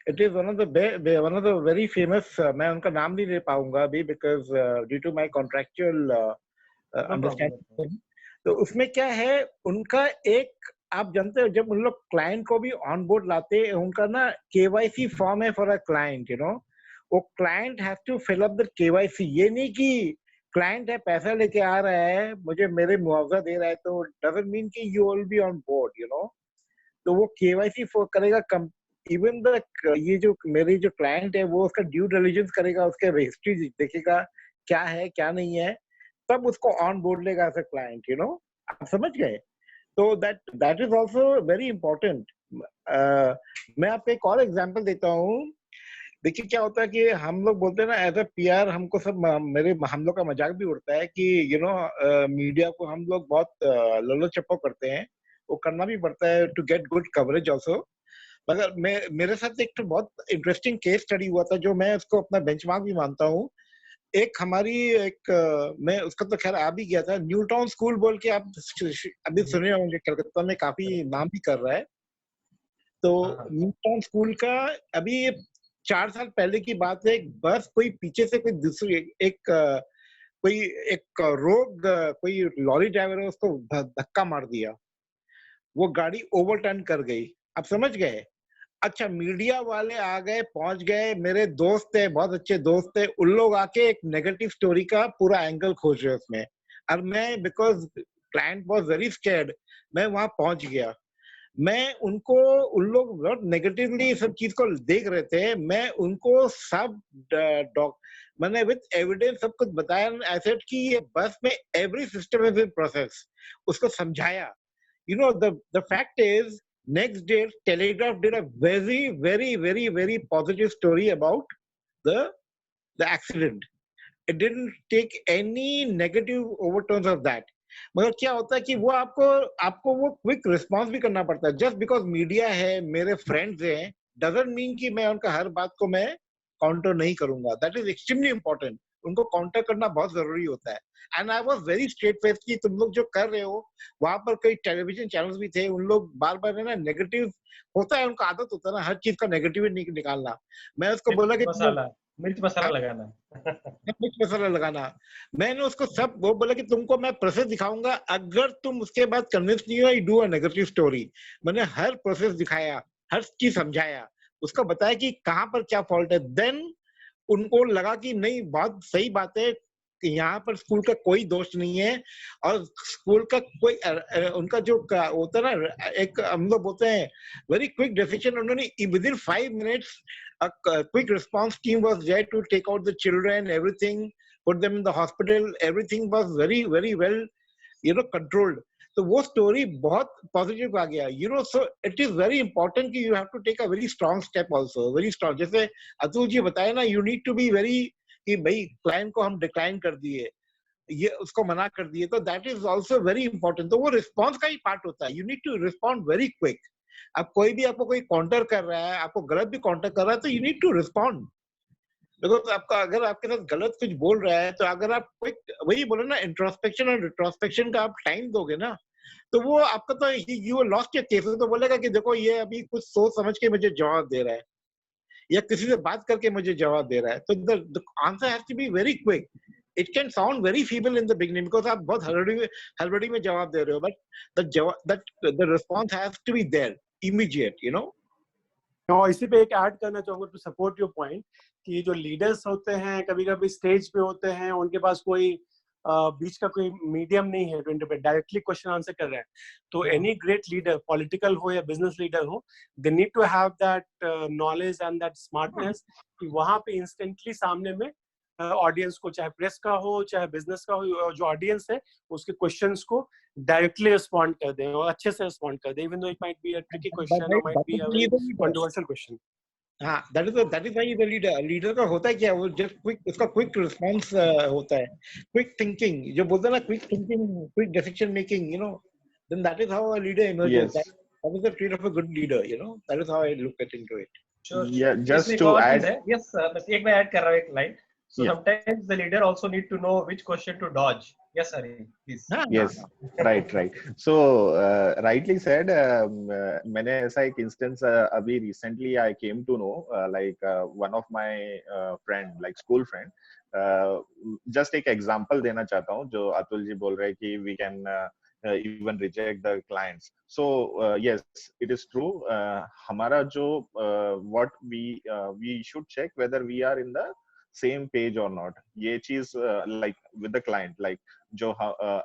it is one of the very famous, मैं उनका नाम नहीं ले पाऊंगा अभी because due to my contractual understanding. तो उसमें क्या है, उनका एक, आप जानते हो, जब उन लोग क्लाइंट को भी ऑन बोर्ड लाते हैं, उनका ना KYC फॉर्म है for a client, you know, वो client has to fill up the KYC। ये नहीं कि क्लाइंट है, पैसा लेके आ रहा है, मुझे मेरे मुआवजा दे रहा है, तो डजंट मीन कि you will be on board, you know. तो वो KYC करेगा, इवन द ये जो मेरी जो क्लाइंट है वो उसका ड्यू डिलिजेंस करेगा, उसके हिस्ट्री देखेगा क्या है क्या नहीं है, तब उसको ऑन बोर्ड लेगा as a client, you know. आप समझ गए? तो that is also very important. मैं आपको एक और एग्जांपल देता हूँ। देखिए क्या होता है कि हम लोग बोलते हैं ना, एज अ PR हमको सब हम लोग का मजाक भी उड़ता है कि यू नो मीडिया को हम लोग बहुत लल्लो चप्पो करते हैं, वो करना भी पड़ता है to get good coverage also. मगर मेरे साथ एक तो बहुत इंटरेस्टिंग केस स्टडी हुआ था, जो मैं उसको अपना बेंचमार्क भी मानता हूँ। एक हमारी मैं उसका तो खैर आ भी गया था, न्यू टाउन स्कूल बोल के, आप अभी सुने होंगे, कलकत्ता में काफी नाम भी कर रहा है। तो न्यू टाउन स्कूल का अभी 4 साल पहले की बात है, बस कोई पीछे से कोई दूसरी एक रोग कोई लॉरी ड्राइवर है, उसको धक्का मार दिया, वो गाड़ी ओवरटर्न कर गई। आप समझ गए? अच्छा, मीडिया वाले आ गए, पहुंच गए, मेरे दोस्त है, बहुत अच्छे दोस्त है, उन लोग आके एक नेगेटिव स्टोरी का पूरा एंगल खोज रहे उसमें। और मैं, because client was very scared, मैं वहां पहुंच गया। मैं उनको, उन लोग बहुत नेगेटिवली सब चीज को देख रहे थे, मैं उनको सब मैंने विद एविडेंस सब कुछ बताया, ऐसे कि ये बस में every system is in process, उसको समझाया। You know, the fact is, next day Telegraph did a very positive story about the accident. It didn't take any negative overtones of that. मगर क्या होता है कि वो आपको वो क्विक रिस्पांस भी करना पड़ता है। जस्ट बिकॉज मीडिया है, मेरे फ्रेंड्स हैं, डजंट मीन कि मैं उनका हर बात को मैं काउंटर नहीं करूंगा। दैट इज एक्सट्रीमली इंपॉर्टेंट, उनको काउंटर करना बहुत जरूरी होता है। And I was very straight face कि तुम लोग जो कर रहे हो, वहां पर कई टेलीविजन चैनल्स भी थे, उन लोग बार बार ना नेगेटिव, होता है उनका आदत होता है ना हर चीज का नेगेटिव निकालना। मैं उसको बोला कि मिर्च मसाला लगाना मिर्च मसाला लगाना, मैंने उसको सब वो बोला कि तुमको मैं प्रोसेस दिखाऊंगा, अगर तुम उसके बाद कन्विंस नहीं हो, you do a negative story. मैंने हर प्रोसेस दिखाया, हर चीज समझाया, उसको बताया कि कहाँ पर क्या फॉल्ट है। देन उनको लगा कि नहीं, बहुत सही बात है कि यहाँ पर स्कूल का कोई दोष नहीं है, और स्कूल का कोई उनका जो होता है ना, एक हम लोग बोलते हैं वेरी क्विक डिसीजन, उन्होंने with in 5 minutes a quick response team was there to take out the children, everything, put them in the hospital, everything was very well, you know, controlled. तो वो स्टोरी बहुत पॉजिटिव आ गया, you know. So it is very important कि you have to take a very strong step also, very strong. जैसे अतुल जी बताया ना, you need to be very, कि भाई क्लाइंट को हम डिक्लाइन कर दिए, ये उसको मना कर दिए, तो that is also very important. तो वो रिस्पॉन्स का ही पार्ट होता है, you need to respond very quick. अब कोई भी आपको कोई काउंटर कर रहा है, आपको गलत भी काउंटर कर रहा है, तो यू नीड टू रिस्पॉन्ड। देखो, तो आपका अगर आपके साथ गलत कुछ बोल रहा है, तो अगर आप कोई, वही बोले ना, इंट्रोस्पेक्शन और रिट्रोस्पेक्शन का आप टाइम दोगे ना, तो वो आपका तो यू लॉस्ट योर केस। तो बोलेगा कि देखो ये अभी कुछ सोच समझ के मुझे जवाब दे रहा है, या किसी से बात करके मुझे जवाब दे रहा है, तो the answer has to be very quick. It can sound very feeble in the beginning because आप बहुत हड़बड़ी में जवाब दे रहे हो, but the response has to be there, immediate, you know. और इसी पे एक ऐड करना चाहूंगा टू सपोर्ट योर पॉइंट, कि जो लीडर्स होते हैं कभी कभी स्टेज पे होते हैं, उनके पास कोई बीच का कोई मीडियम नहीं है, डायरेक्टली क्वेश्चन आंसर कर रहे हैं। तो एनी ग्रेट लीडर, पॉलिटिकल हो या बिजनेस लीडर हो, they need to have that knowledge and that smartness कि वहां पे इंस्टेंटली सामने में ऑडियंस को, चाहे प्रेस का हो चाहे बिजनेस का हो, जो ऑडियंस है उसके क्वेश्चंस को डायरेक्टली रिस्पॉन्ड कर दें और अच्छे से रिस्पॉन्ड कर दें, even though it might be a tricky question और might be a very controversial question. हाँ, that is why the leader का होता है क्या, वो जस्ट क्विक, उसका क्विक रिस्पांस होता है, क्विक थिंकिंग, जो बोलते हैं ना, quick thinking, quick decision making, then that is how a leader emerges. Yes. That is the trait of a good leader, that is how I look into it. Sure. Yeah, just इसमें एक to और add. चीज है, yes, बस एक मैं ऐड कर रहा हूँ एक line. So Yeah. sometimes the leader also need to know which question to dodge. Yes, Hari, please. Yes, right. So rightly said. मैंने ऐसा एक instance अभी recently I came to know, like one of my friend, like school friend. Just एक example देना चाहता हूँ, जो अतुल जी बोल रहे हैं कि we can even reject the clients. So yes, it is true. हमारा जो what we should check whether we are in the same page or not. ये चीज like with the client, like जो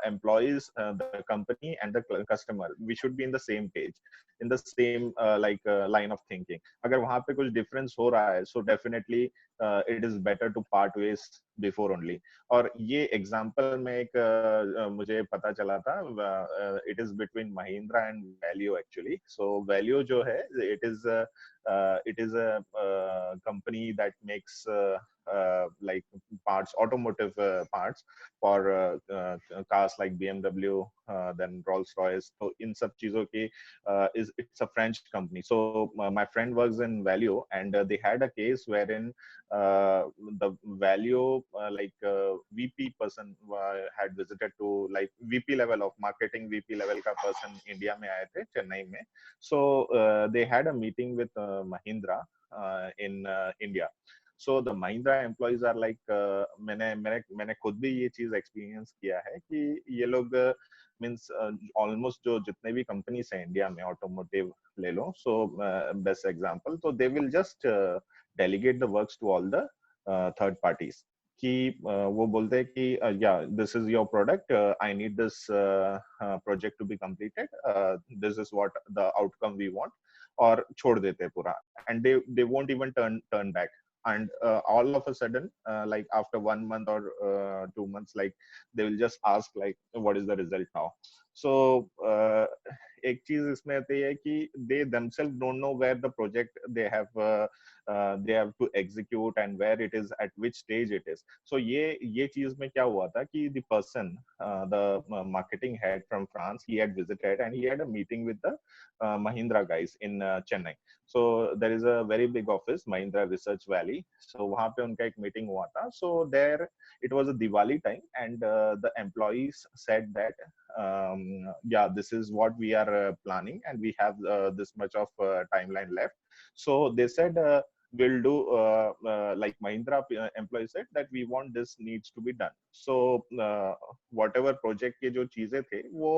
employees, the company and the customer, we should be in the same page, in the same like line of thinking. अगर वहाँ पे कुछ difference हो रहा है, so definitely it is better to part ways before only. और ये example में एक मुझे पता चला था, it is between Mahindra and Valeo actually. So Valeo जो है, it is a company that makes like parts, automotive parts for cars like BMW, then Rolls-Royce. So in सब चीजों की it's a French company. So my friend works in Valeo, and they had a case wherein the Valeo like VP person had visited to, like VP level of marketing, VP level का person India में आए थे, चेन्नई में. So they had a meeting with Mahindra in India. So the Mahindra employees are like, मैंने खुद भी ये चीज एक्सपीरियंस किया है कि ये लोग मीन्स ऑलमोस्ट जो जितने भी कंपनीज हैं इंडिया में ऑटोमोटिव ले लो, सो बेस्ट एग्जांपल, तो they will just delegate the works to all the third parties कि वो बोलते हैं कि या this is your product, I need this project to be completed, this is what the outcome we want, और छोड़ देते हैं पूरा, and they won't even turn back. And all of a sudden, like after 1 month or 2 months, like they will just ask like, what is the result now? So एक चीज इसमें आती है कि they themselves don't know where the project they have to execute and where it is, at which stage it is. So ये चीज में क्या हुआ था कि the person, the marketing head from France, he had visited and he had a meeting with the Mahindra guys in Chennai. So there is a very big office, Mahindra Research Valley. So वहाँ पे उनका एक meeting हुआ था. So there it was a Diwali time, and the employees said that yeah, this is what we are planning, and we have this much of timeline left. So they said we'll do like Mahindra employees said that we want this needs to be done. So whatever project के जो चीजें थे वो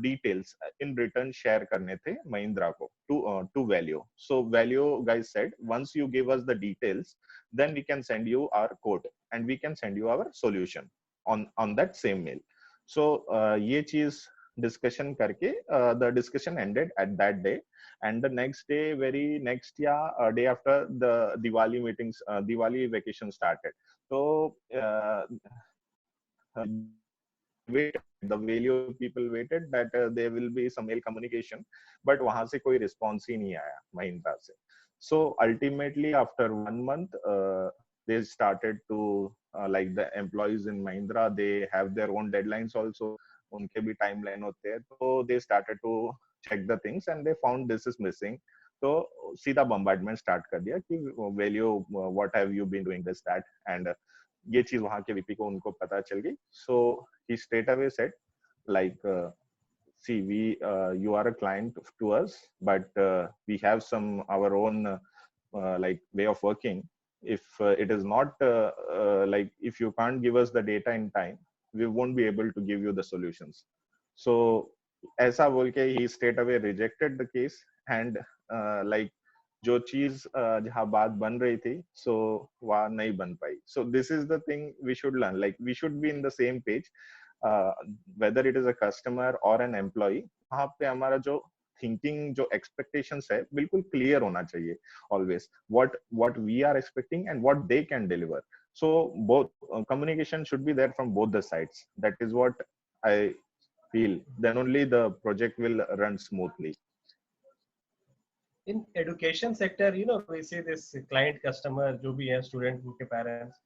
details in return share करने थे Mahindra को to Valeo. So Valeo guys said, once you give us the details, then we can send you our code and we can send you our solution on that same mail. So ये चीज discussion करके the discussion ended at that day, and the next day, very next day after, the Diwali meetings, Diwali vacation started. So the Valeo people waited that there will be some mail communication, but वहां से कोई response ही नहीं आया Mahindra से. So ultimately after 1 month, they started to like the employees in Mahindra, they have their own deadlines also, उनके भी timeline होते हैं, so they started to check the things and they found this is missing. तो सीधा bombardment start कर दिया कि Valeo, what have you been doing this that, and ये चीज वहां के VP को उनको पता चल गई. So he straight away said like, see, you are a client to us, but we have some our own like way of working. If it is not like, if you can't give us the data in time, we won't be able to give you the solutions. So ऐसा बोल के he straight away rejected the case, and like जो चीज जहाँ बात बन रही थी, so वहाँ नहीं बन पाई. So this is the thing we should learn, like we should be in the same page, whether it is a customer or an employee. वहाँ पे हमारा जो thinking, जो expectations है, बिल्कुल clear होना चाहिए always, what we are expecting and what they can deliver. So both communication should be there from both the sides. That is what I feel. Then only the project will run smoothly. In education sector, you know, we see this client customer जो भी है student उनके parents,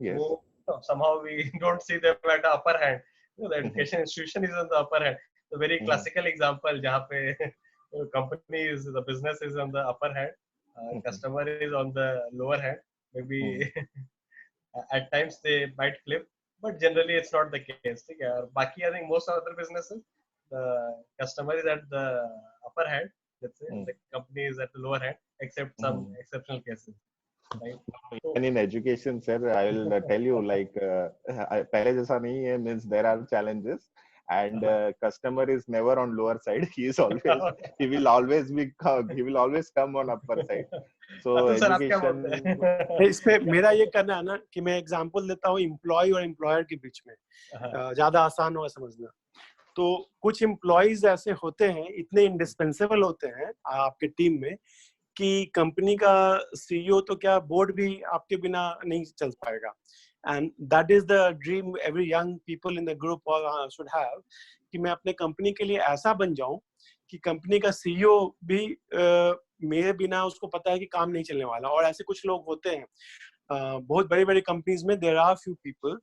Yes. वो somehow we don't see them at the upper hand. You know, the education institution is on the upper hand. The very classical example जहाँ पे company is, the business is on the upper hand, customer is on the lower hand. Maybe at times they might flip, but generally it's not the case. ठीक है? और बाकी I think most other businesses, the customer is at the upper hand. Let's say the company is at the lower hand, except some exceptional cases. Right? And in education, sir, I will tell you, like, पहले जैसा नहीं है, means there are challenges, and customer is never on lower side. He will always come on upper side. So education. इस पे मेरा ये करना है ना कि मैं एग्जांपल देता हूँ एम्प्लॉय और एम्प्लॉयर के बीच में, ज्यादा आसान होगा समझना। तो कुछ एम्प्लॉयज ऐसे होते हैं, इतने इंडिस्पेंसेबल होते हैं आपके टीम में कि कंपनी का सीईओ तो क्या बोर्ड भी आपके बिना नहीं चल पाएगा। And that is the dream every young people in the group should have, कि मैं अपने कंपनी के लिए ऐसा बन जाऊं कि कंपनी का सीईओ भी मेरे बिना उसको पता है कि काम नहीं चलने वाला। और ऐसे कुछ लोग होते हैं बहुत बड़ी बड़ी कंपनीज में, देयर आर फ्यू पीपल,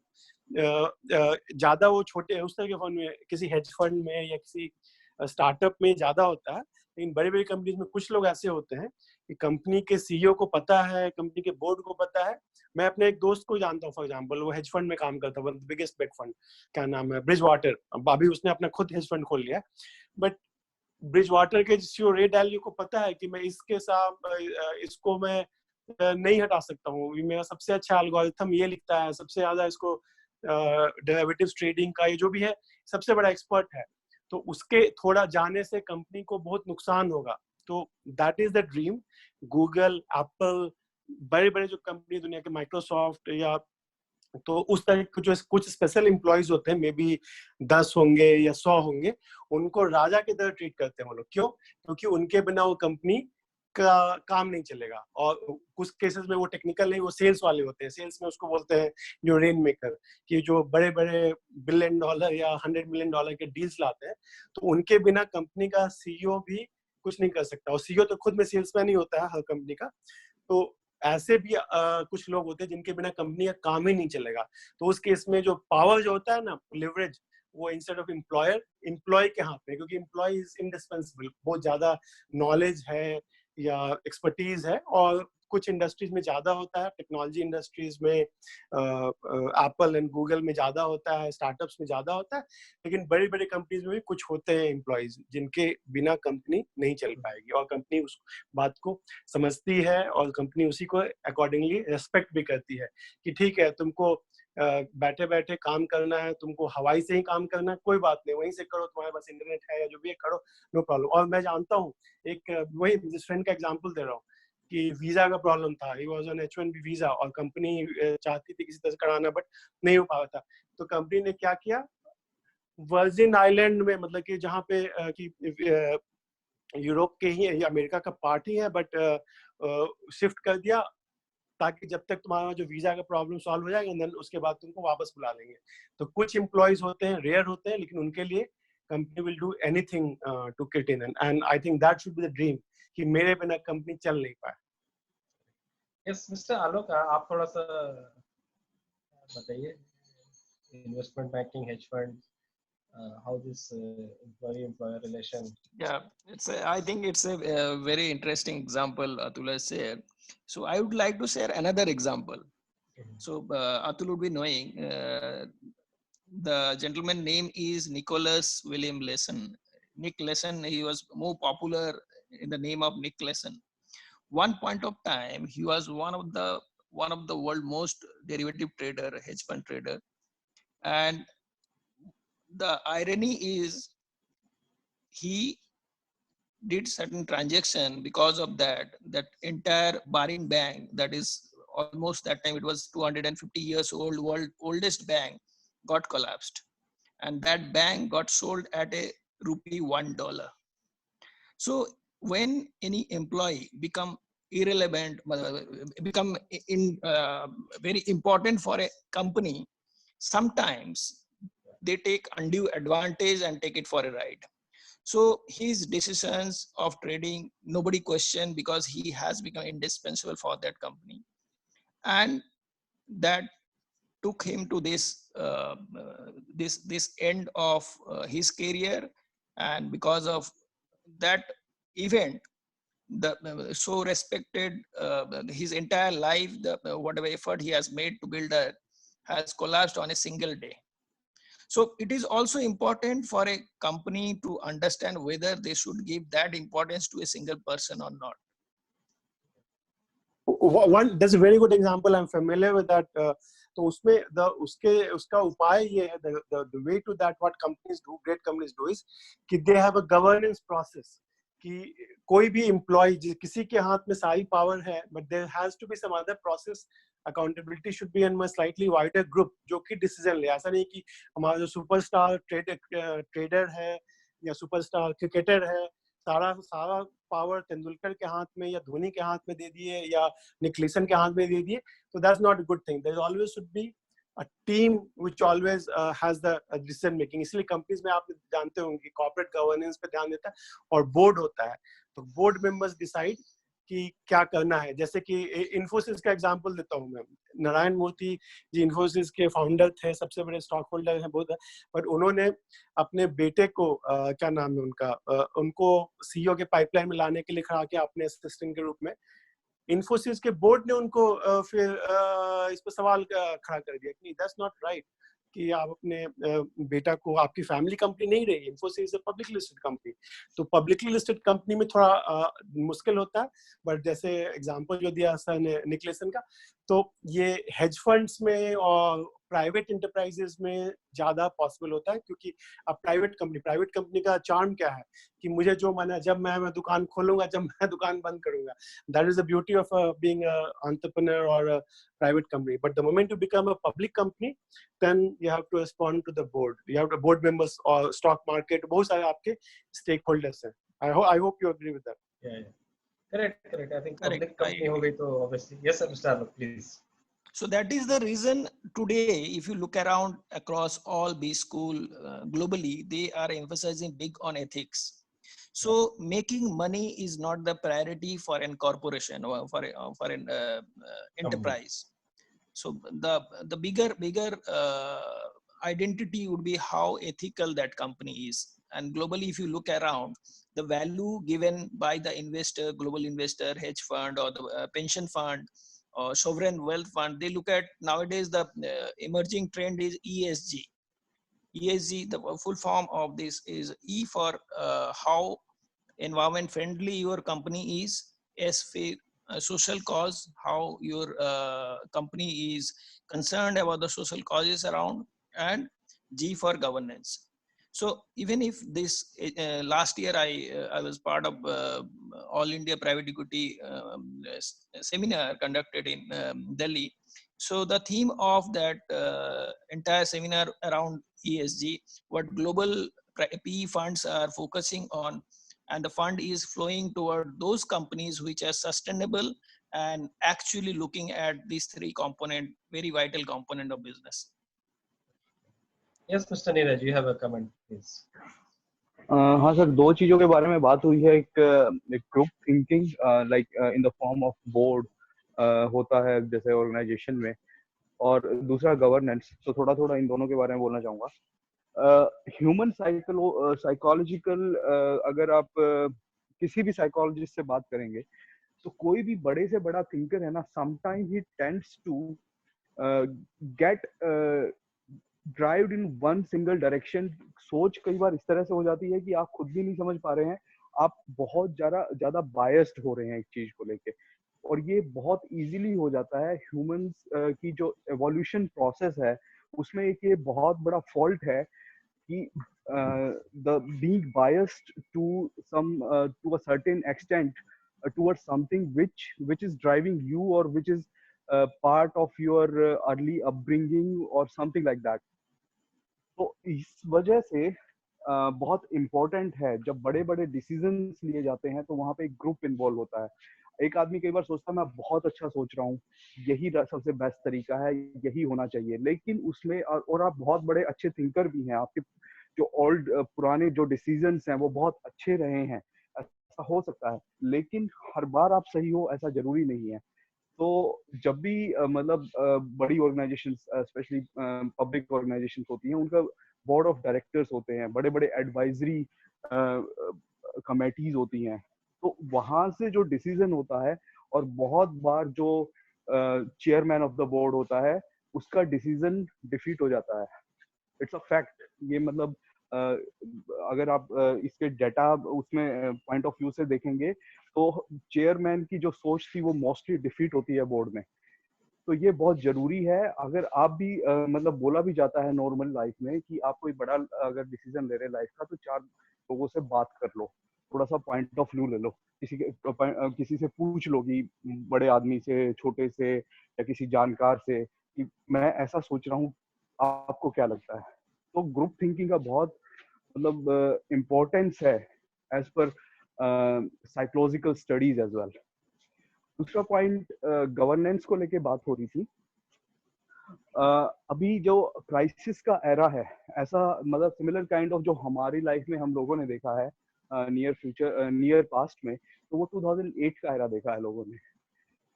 ज्यादा वो छोटे उस तरह के फंड में, किसी हेज फंड में या किसी स्टार्टअप में ज्यादा होता है, लेकिन बड़ी बड़ी कंपनीज में कुछ लोग ऐसे होते हैं कि कंपनी के सीईओ को पता है, कंपनी के बोर्ड को पता है। मैं अपने एक दोस्त को जानता हूँ, फॉर एग्जांपल, वो हेज फंड में काम करता है, बिगेस्ट बेट फंड, क्या नाम है, ब्रिज वाटर। अभी उसने अपना खुद हेज फंड खोल लिया, बट ब्रिज वाटर के सीईओ रे डालियो को पता है कि मैं इसके साथ इसको मैं नहीं हटा सकता हूँ, मेरा सबसे अच्छा एल्गोरिथम ये लिखता है, सबसे ज्यादा इसको डेरिवेटिव्स ट्रेडिंग का ये जो भी है सबसे बड़ा एक्सपर्ट है। तो उसके थोड़ा जाने से कंपनी को बहुत नुकसान होगा। तो that is the dream. Google, Apple, बड़े बड़े जो कंपनी दुनिया के, माइक्रोसॉफ्ट, या तो उस तरह के जो कुछ स्पेशल एम्प्लॉयज होते हैं, मे बी 10 होंगे या 100 होंगे, उनको राजा की तरह ट्रीट करते हैं वो लोग। क्यों? क्योंकि उनके बिना वो कंपनी का काम नहीं चलेगा। और कुछ केसेस में वो टेक्निकल नहीं, वो सेल्स वाले होते हैं। सेल्स में उसको बोलते हैं जो रेन मेकर, कि जो बड़े बड़े $1 बिलियन या $100 मिलियन के डील्स लाते हैं, तो उनके बिना कंपनी का सीईओ भी कुछ नहीं कर सकता। और सीईओ तो खुद में सेल्समैन ही होता है हर कंपनी का। तो ऐसे भी कुछ लोग होते हैं जिनके बिना कंपनी का काम ही नहीं चलेगा। तो उस केस में जो पावर जो होता है ना, लिवरेज, वो इंस्टेड ऑफ एम्प्लॉय के हाथ में, क्योंकि एम्प्लॉय इज इंडिस्पेंसिबल, बहुत ज्यादा नॉलेज है या एक्सपर्टीज है। और कुछ इंडस्ट्रीज में ज्यादा होता है, टेक्नोलॉजी इंडस्ट्रीज में, एप्पल एंड गूगल में ज्यादा होता है, स्टार्टअप्स में ज्यादा होता है, लेकिन बड़ी बड़ी कंपनीज में भी कुछ होते हैं एम्प्लॉयज जिनके बिना कंपनी नहीं चल पाएगी। और कंपनी उस बात को समझती है और कंपनी उसी को अकॉर्डिंगली रेस्पेक्ट भी करती है कि ठीक है, तुमको बैठे बैठे काम करना है, तुमको हवाई से ही काम करना है, कोई बात नहीं, वहीं से करो, तुम्हारे पास इंटरनेट है या जो भी है करो, नो प्रॉब्लम। और मैं जानता हूँ, एक वही जिस फ्रेंड का एग्जांपल दे रहा हूँ कि वीजा का प्रॉब्लम था, he was on H1B visa, और कंपनी चाहती थी किसी तरह से कराना, बट नहीं हो पाया था। तो कंपनी ने क्या किया, वर्जिन आइलैंड में, मतलब कि जहाँ पे कि यूरोप के ही या अमेरिका का पार्ट ही है, बट शिफ्ट कर दिया, ताकि जब तक तुम्हारा जो वीजा का प्रॉब्लम सॉल्व हो जाएगा, देन उसके बाद तुमको वापस बुला लेंगे। तो कुछ एम्प्लॉयज होते हैं, रेयर होते हैं, लेकिन उनके लिए company will do anything to get in, and I think that should be the dream, कि मेरे बिना कंपनी चल नहीं पाए। यस मिस्टर आलोक, आप थोड़ा सा बताइए, investment banking, hedge fund, how this employee-employer relation. Yeah, I think it's a very interesting example Atul has shared. So I would like to share another example. So Atul would be knowing the gentleman name is Nicholas William Lesson. Nick Lesson, he was more popular in the name of Nick Lesson. One point of time, he was one of the world most derivative trader, hedge fund trader, and the irony is he did certain transaction. Because of that entire Baring Bank, that is almost, that time it was 250 years old, world oldest bank, got collapsed, and that bank got sold at a $1. So when any employee become irrelevant, become very important for a company, sometimes they take undue advantage and take it for a ride. So his decisions of trading, nobody questioned because he has become indispensable for that company. And that took him to this end of his career. And because of that event, the so respected, his entire life, whatever effort he has made to build a, has collapsed on a single day. So it is also important for a company to understand whether they should give that importance to a single person or not. One, that's a very good example. I'm familiar with that. तो उसमें उसका उपाय ये है, the way to that, what companies do, great companies do is कि they have a governance process. कि कोई भी employee, किसी के हाथ में सारी power है, but there has to be some other process. Accountability should be in a slightly wider group जो कि decision ले. ऐसा नहीं कि हमारा जो superstar trader है या superstar cricketer है, सारा पावर तेंदुलकर के हाथ में या धोनी के हाथ में दे दिए या निकलेसन के हाथ में दे दिए, तो that's not a good thing. There always should be a team which always has the decision making. इसलिए कंपनीज में आप जानते होंगे कॉर्पोरेट गवर्नेंस पे ध्यान देता है और बोर्ड होता है, तो बोर्ड मेंबर्स डिसाइड कि क्या करना है. जैसे कि इन्फोसिस का एग्जांपल देता हूं मैं. नारायण मूर्ति जी इन्फोसिस के फाउंडर थे, सबसे बड़े स्टॉक होल्डर हैं बहुत, पर उन्होंने अपने बेटे को क्या नाम है उनका, उनको सीईओ के पाइपलाइन में लाने के लिए खड़ा किया अपने असिस्टेंट के रूप में. इन्फोसिस के बोर्ड ने उनको फिर इस पर सवाल खड़ा कर दिया कि दैट्स नॉट राइट कि आप अपने बेटा को, आपकी फैमिली कंपनी नहीं रही, Infosys is a publicly listed company. तो पब्लिकली लिस्टेड कंपनी में थोड़ा मुश्किल होता है, बट जैसे एग्जांपल जो दिया सर ने निकलेसन का, तो ये हेज फंड्स में और प्राइवेट इंटरप्राइजेस में ज्यादा पॉसिबल होता है. क्योंकि अब प्राइवेट कंपनी का चार्म क्या है कि मुझे जो मन है, जब मैं दुकान खोलूंगा, जब मैं दुकान बंद करूंगा. That is the beauty of being a entrepreneur और a private company. But the moment you become a public company, then you have to respond to the board. You have the board members or stock market, बहुत सारे आपके stakeholders हैं. I hope you agree with that. Yeah. Correct. I think Correct. public company हो गई तो obviously. Yes, sir, Mr. Alok, please. So that is the reason today, if you look around across all B school globally, they are emphasizing big on ethics. So making money is not the priority for an corporation or for an enterprise. So the bigger identity would be how ethical that company is. And globally, if you look around, the value given by the investor, global investor, hedge fund, or the pension fund, or sovereign wealth fund, they look at nowadays the emerging trend is ESG. ESG, the full form of this is E for how environment friendly your company is, S for social cause, how your company is concerned about the social causes around, and G for governance. So even if this last year I was part of All India Private Equity seminar conducted in Delhi. So the theme of that entire seminar around ESG, what global PE funds are focusing on, and the fund is flowing toward those companies which are sustainable and actually looking at these three component, very vital component of business. Yes, Mr. Neeraj, you have a comment, please. हाँ सर, दो चीजों के बारे में बात हुई है. एक group thinking like in the form of board होता है जैसे ऑर्गेनाइजेशन में, और दूसरा गवर्नेंस. तो थोड़ा इन दोनों के बारे में बोलना चाहूंगा. ह्यूमन साइकोलॉजिकल, अगर आप किसी भी साइकोलॉजिस्ट से बात करेंगे तो कोई भी बड़े से बड़ा थिंकर है ना, sometime he tends to get driven in one single direction. सोच कई बार इस तरह से हो जाती है कि आप खुद भी नहीं समझ पा रहे हैं, आप बहुत ज्यादा बायस्ड हो रहे हैं एक चीज को लेके. और ये बहुत इजीली हो जाता है. ह्यूमंस की जो एवोल्यूशन प्रोसेस है उसमें एक ये बहुत बड़ा फॉल्ट है कि the being biased to a certain extent towards something which is driving you, or which is part of your early upbringing or something like that. तो इस वजह से बहुत इम्पोर्टेंट है। जब बड़े बड़े डिसीजंस लिए जाते हैं तो वहाँ पे एक ग्रुप इन्वॉल्व होता है। एक आदमी कई बार सोचता है मैं बहुत अच्छा सोच रहा हूँ, यही सबसे बेस्ट तरीका है, यही होना चाहिए, लेकिन उसमें और आप बहुत बड़े अच्छे थिंकर भी हैं, आपके जो ओल्ड पुराने जो डिसीजंस हैं वो बहुत अच्छे रहे हैं, ऐसा हो सकता है, लेकिन हर बार आप सही हो ऐसा जरूरी नहीं है। तो जब भी मतलब बड़ी ऑर्गेनाइजेशंस, स्पेशली पब्लिक ऑर्गेनाइजेशंस होती हैं, उनका बोर्ड ऑफ डायरेक्टर्स होते हैं, बड़े बड़े एडवाइजरी कमेटीज होती हैं, तो वहां से जो डिसीजन होता है और बहुत बार जो चेयरमैन ऑफ द बोर्ड होता है उसका डिसीजन डिफीट हो जाता है। It's a fact. ये मतलब अगर आप इसके डाटा उसमें पॉइंट ऑफ व्यू से देखेंगे तो चेयरमैन की जो सोच थी वो मोस्टली डिफीट होती है बोर्ड में। तो ये बहुत जरूरी है। अगर आप भी मतलब बोला भी जाता है नॉर्मल लाइफ में कि आप कोई बड़ा अगर डिसीजन ले रहे लाइफ का तो 4 लोगों से बात कर लो, थोड़ा सा पॉइंट ऑफ व्यू ले लो, किसी से पूछ लो कि बड़े आदमी से, छोटे से या किसी जानकार से कि मैं ऐसा सोच रहा हूँ, आपको क्या लगता है। तो ग्रुप थिंकिंग का बहुत मतलब इम्पोर्टेंस है as per psychological studies as well. दूसरा पॉइंट गवर्नेंस को लेके बात हो रही थी। अभी जो क्राइसिस का एरा है, ऐसा मतलब सिमिलर काइंड ऑफ जो हमारी लाइफ में हम लोगों ने देखा है नियर पास्ट में, तो वो 2008 का एरा देखा है लोगों ने।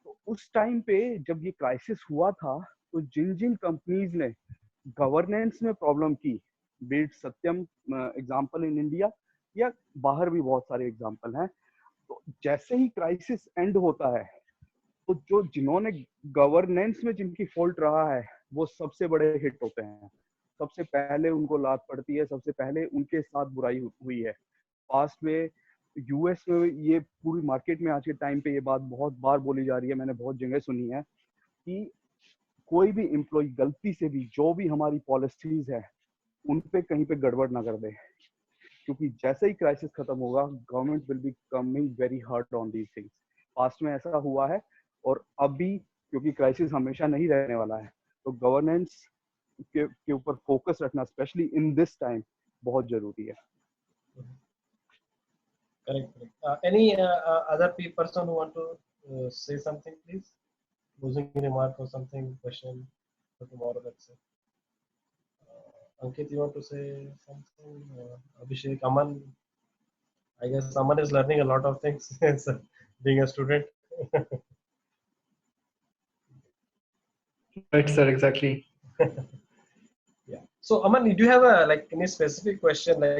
तो उस टाइम पे जब ये क्राइसिस हुआ था तो जिन जिन कंपनीज ने गवर्नेंस में प्रॉब्लम की, be it Satyam example in India या बाहर भी बहुत सारे एग्जांपल हैं, तो जैसे ही क्राइसिस एंड होता है तो जो जिन्होंने गवर्नेंस में जिनकी फॉल्ट रहा है वो सबसे बड़े हिट होते हैं, सबसे पहले उनको लात पड़ती है, सबसे पहले उनके साथ बुराई हुई है। पास्ट में यूएस में ये पूरी मार्केट में आज के टाइम पे ये बात बहुत बार बोली जा रही है, मैंने बहुत जगह सुनी है कि कोई भी एम्प्लॉय गलती से भी जो भी हमारी पॉलिसीज है उन पे कहीं पे गड़बड़ ना कर दे, क्योंकि जैसे ही क्राइसिस खत्म होगा government will be coming very hard on these things. Past में ऐसा हुआ है और अभी क्योंकि क्राइसिस हमेशा नहीं रहने वाला है तो गवर्नेंस के ऊपर फोकस रखना स्पेशली इन दिस टाइम बहुत जरूरी है। Correct. Any other person who want to say something, please? Closing remark or something, question for tomorrow, let's say. Ankit, you want to say something? Abhishek, Aman. I guess Aman is learning a lot of things being a student. Right, sir. Exactly. Yeah. So Aman, do you have any specific question?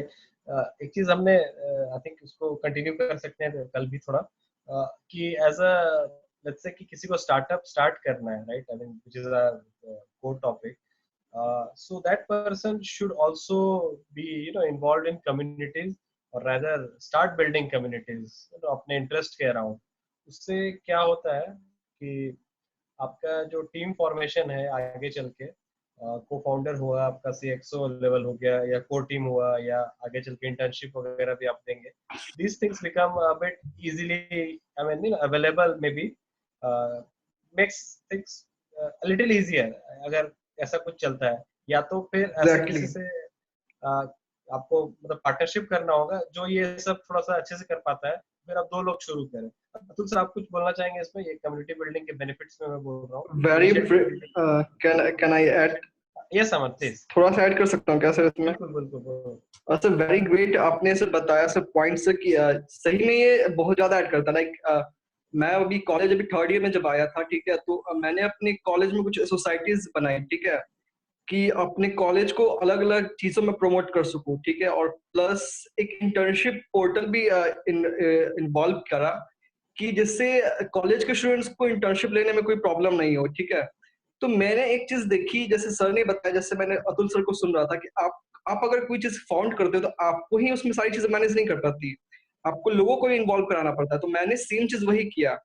एक चीज हमने आई थिंक उसको कंटिन्यू कर सकते हैं कल भी थोड़ा कि एज अ लेट्स से कि किसी को स्टार्टअप स्टार्ट करना है, right? I mean which is a core topic, so that person should also be involved in communities or rather start building communities अपने इंटरेस्ट के अराउंड। उससे क्या होता है कि आपका जो टीम फॉर्मेशन है आगे चल के को फाउंडर हुआ, आपका CXO लेवल हो गया या कोर टीम हुआ या आगे चल के इंटर्नशिप वगैरह भी आप देंगे, these things become a bit easily I mean available, maybe makes things a little easier अगर ऐसा कुछ चलता है। या तो फिर ऐसे किसी से आपको मतलब पार्टनरशिप करना होगा जो ये सब थोड़ा सा अच्छे से कर पाता है, फिर आप 2 लोग शुरू करें। अतुल सर, आप कुछ बोलना चाहेंगे इसमें? ये कम्युनिटी बिल्डिंग के बेनिफिट्स में मैं बोल रहा हूँ। Very can I add? Yes, Aman, please. थोड़ा सा ऐड कर सकता हूँ क्या सर इसमें? बिल्कुल। सर वेरी ग्रेट, आपने सर बताया सब पॉइंट्स कि सही में ये बहुत ज्यादा ऐड करता है। लाइक मैं अभी कॉलेज अभी 3rd ईयर में जब आया था, ठीक है, तो मैंने अपने कॉलेज में कुछ सोसाइटीज बनाई, ठीक है, कि अपने कॉलेज को अलग अलग चीजों में प्रमोट कर सकूं, ठीक है, और प्लस एक इंटर्नशिप पोर्टल भी इन्वॉल्व करा कि जिससे कॉलेज के स्टूडेंट्स को इंटर्नशिप लेने में कोई प्रॉब्लम नहीं हो, ठीक है। तो मैंने एक चीज देखी, जैसे सर ने बताया, जैसे मैंने अतुल सर को सुन रहा था कि आप अगर कोई चीज फाउंड करते हो तो आपको ही उसमें सारी चीजें मैनेज नहीं कर पाती, आपको लोगों को इन्वॉल्व कराना पड़ता है। तो मैंने सेम चीज वही किया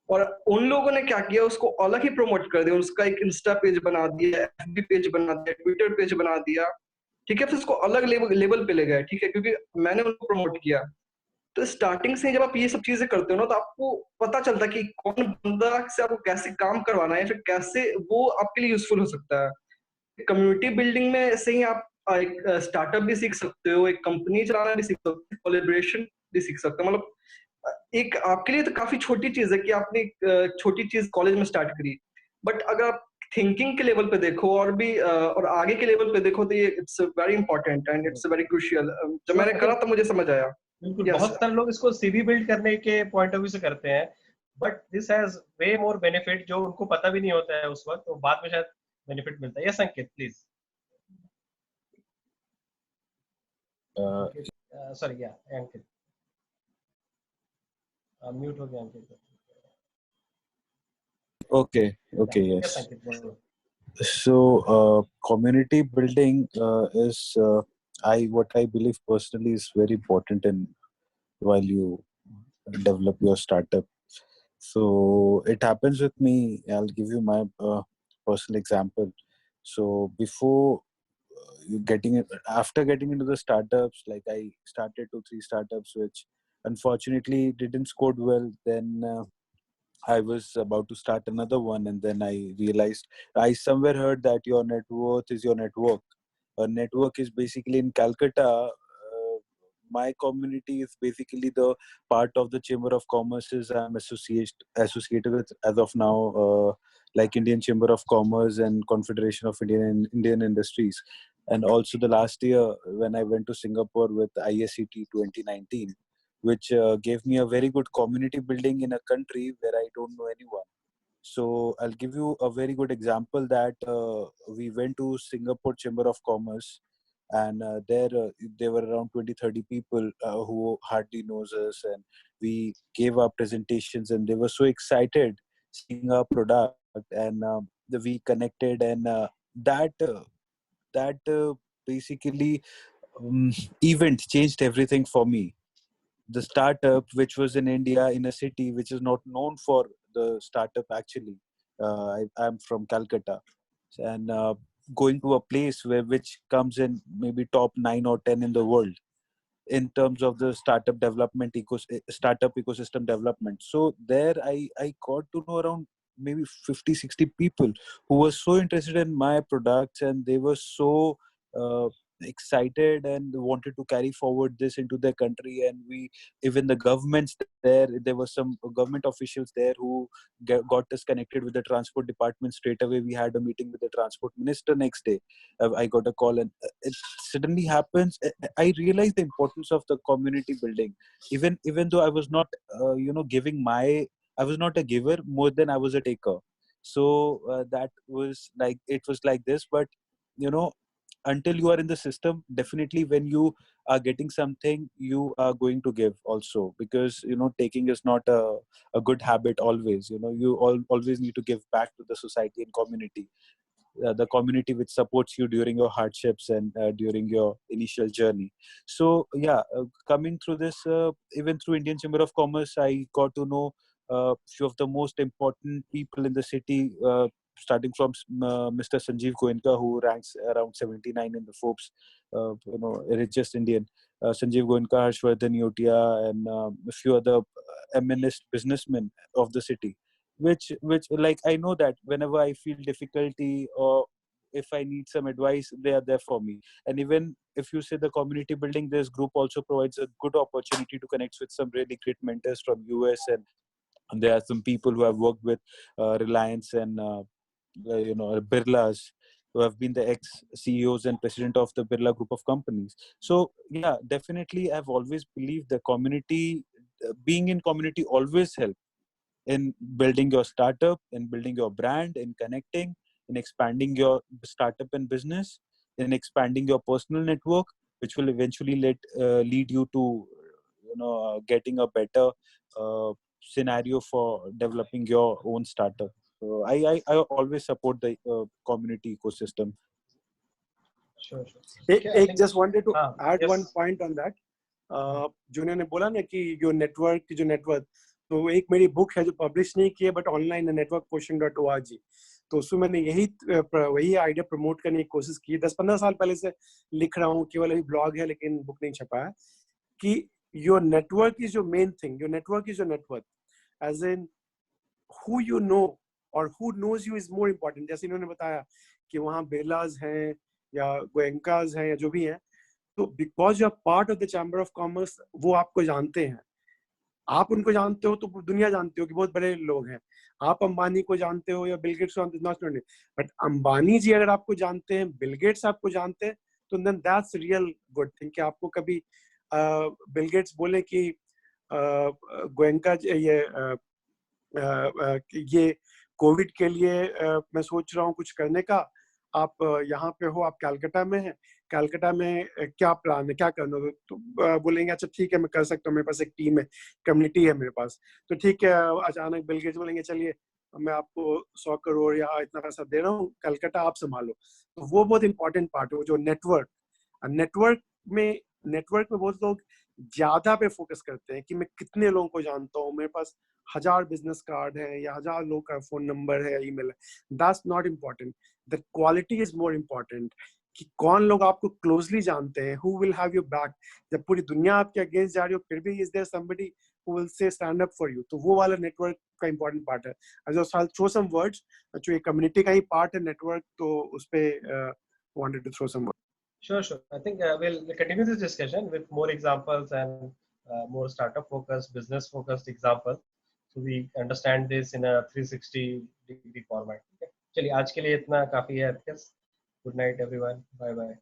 और उन लोगों ने क्या किया, उसको अलग ही प्रमोट कर दिया, उसका एक इंस्टा पेज बना दिया, FB पेज बना दिया, ट्विटर पेज बना दिया, ठीक है, फिर उसको अलग लेवल पे ले गए, ठीक है, क्योंकि मैंने उनको प्रमोट किया। तो स्टार्टिंग से जब आप ये सब चीजें करते हो ना तो आपको पता चलता है कि कौन बंदा से आपको कैसे काम करवाना है, फिर कैसे वो आपके लिए यूजफुल हो सकता है। कम्युनिटी बिल्डिंग में से ही आप एक स्टार्टअप भी सीख सकते हो, एक कंपनी चलाना भी सीख सकते हो, कोलैबोरेशन भी सीख सकते हो। मतलब एक आपके लिए तो काफी छोटी चीज है कि आपने एक छोटी चीज कॉलेज में स्टार्ट करी, बट अगर आप थिंकिंग के लेवल पे देखो और भी और आगे के लेवल पे देखो तो ये it's very important and it's very crucial. जब मैंने करा तब मुझे समझ आया। बिल्कुल, यस बहुत सारे लोग इसको सीवी बिल्ड करने के पॉइंट ऑफ व्यू से करते हैं, but this has way more benefit जो उनको पता भी नहीं होता है उस वक्त, तो बाद में शायद बेनिफिट मिलता है। Yes Ankit please. सॉरी, या अंकित म्यूट हो गया अंकित। Okay, okay, yes yes. अंकित बोलो। So, community building is, what I believe personally is very important in while you develop your startup. So it happens with me. I'll give you my personal example. So before after getting into the startups, like I started 2-3 startups, which unfortunately didn't score well. Then I was about to start another one, and then I realized, I somewhere heard that your net worth is your network. A network is basically in Calcutta. My community is basically the part of the Chamber of Commerce's I'm associated with as of now, like Indian Chamber of Commerce and Confederation of Indian Industries. And also the last year when I went to Singapore with ISCT 2019, which gave me a very good community building in a country where I don't know anyone. So I'll give you a very good example that we went to Singapore Chamber of Commerce, and there were around 20-30 people who hardly knows us, and we gave our presentations, and they were so excited seeing our product, and we connected, and that basically event changed everything for me. The startup, which was in India, in a city which is not known for the startup actually. I'm from Calcutta, and going to a place which comes in maybe top 9 or 10 in the world in terms of the startup ecosystem development. So there I got to know around maybe 50-60 people who were so interested in my products, and they were so excited and wanted to carry forward this into their country. And even the governments there were some government officials there who got us connected with the transport department straight away. We had a meeting with the transport minister next day. I got a call, and it suddenly happens. I realized the importance of the community building. Even though I was not, giving I was not a giver more than I was a taker. So that was like, it was like this. But you know, until you are in the system, definitely when you are getting something, you are going to give also, because taking is not a good habit always. You always need to give back to the society and community, the community which supports you during your hardships and during your initial journey. So yeah, coming through this, even through Indian Chamber of Commerce, I got to know few of the most important people in the city, starting from Mr. Sanjeev Goenka, who ranks around 79 in the Forbes richest Indian. Sanjeev Goenka, Harshvardhan Yotia, and a few other eminent businessmen of the city, which like, I know that whenever I feel difficulty or if I need some advice, they are there for me. And even if you say the community building, this group also provides a good opportunity to connect with some really great mentors from US, and there are some people who have worked with Reliance and Birlas, who have been the ex-CEOs and president of the Birla group of companies. So yeah, definitely I've always believed the community, being in community always helps in building your startup, in building your brand, in connecting, in expanding your startup and business, in expanding your personal network, which will eventually lead you to getting a better scenario for developing your own startup. So I always support the community ecosystem. Sure. एक just wanted to add yes. one point on that. जो उन्होंने बोला ना कि your network की जो network, तो एक मेरी बुक है जो पब्लिश नहीं की है बट ऑनलाइन है, networkquotient.org. तो उसमें मैंने वही आइडिया प्रमोट करने की कोशिश की. 10-15 साल पहले से लिख रहा हूँ, केवल अभी ब्लॉग है लेकिन बुक नहीं छपा है, कि your network is your main thing. Your network is your net worth. As in, who you know or who knows you is more important. जैसे इन्होंने बताया कि वहाँ बिरलाज हैं, या गोयंकाज हैं या जो भी हैं, तो because you are part of the chamber of commerce वो आपको जानते हैं, आप उनको जानते हो तो दुनिया जानती हो कि बहुत बड़े लोग हैं। आप अंबानी को जानते हो या बिल गेट्स को जानते हो, बट अंबानी जी अगर आपको जानते हैं, बिल गेट्स आपको जानते हैं, तो then that's real good thing कि आपको कभी बिल गेट्स बोले कि गोयंका ये कोविड के लिए मैं सोच रहा हूँ कुछ करने का, आप यहाँ पे हो, आप कलकत्ता में हैं, कलकत्ता में क्या प्लान है, क्या करना है, तो बोलेंगे अच्छा ठीक है मैं कर सकता हूँ, मेरे पास एक टीम है, कम्युनिटी है मेरे पास, तो ठीक है। अचानक बिल गेट्स बोलेंगे चलिए मैं आपको 100 करोड़ या इतना पैसा दे रहा हूँ, कलकत्ता आप संभालो। तो वो बहुत इंपॉर्टेंट पार्ट है, वो जो नेटवर्क में बहुत लोग ज्यादा पे फोकस करते हैं कि मैं कितने लोगों को जानता हूँ, मेरे पास 1000 बिजनेस कार्ड है या 1000 लोग का फोन नंबर है, ईमेल है। That's not important, the quality is more important कि कौन लोग आपको क्लोजली जानते हैं, who will have your back. जब पूरी दुनिया आपके अगेंस्ट जा रही हो फिर भी is there somebody who will say stand up for you, तो वो वाला नेटवर्क का इंपॉर्टेंट पार्ट है। आई थ्रो सम वर्ड्स, जो ये कम्युनिटी का ही पार्ट है नेटवर्क, तो उस पे wanted to throw some words. Sure. I think we'll continue this discussion with more examples and more startup focused, business focused examples, so we understand this in a 360 degree format. Okay? चलिए आज के लिए इतना काफी है। Good night everyone. Bye bye.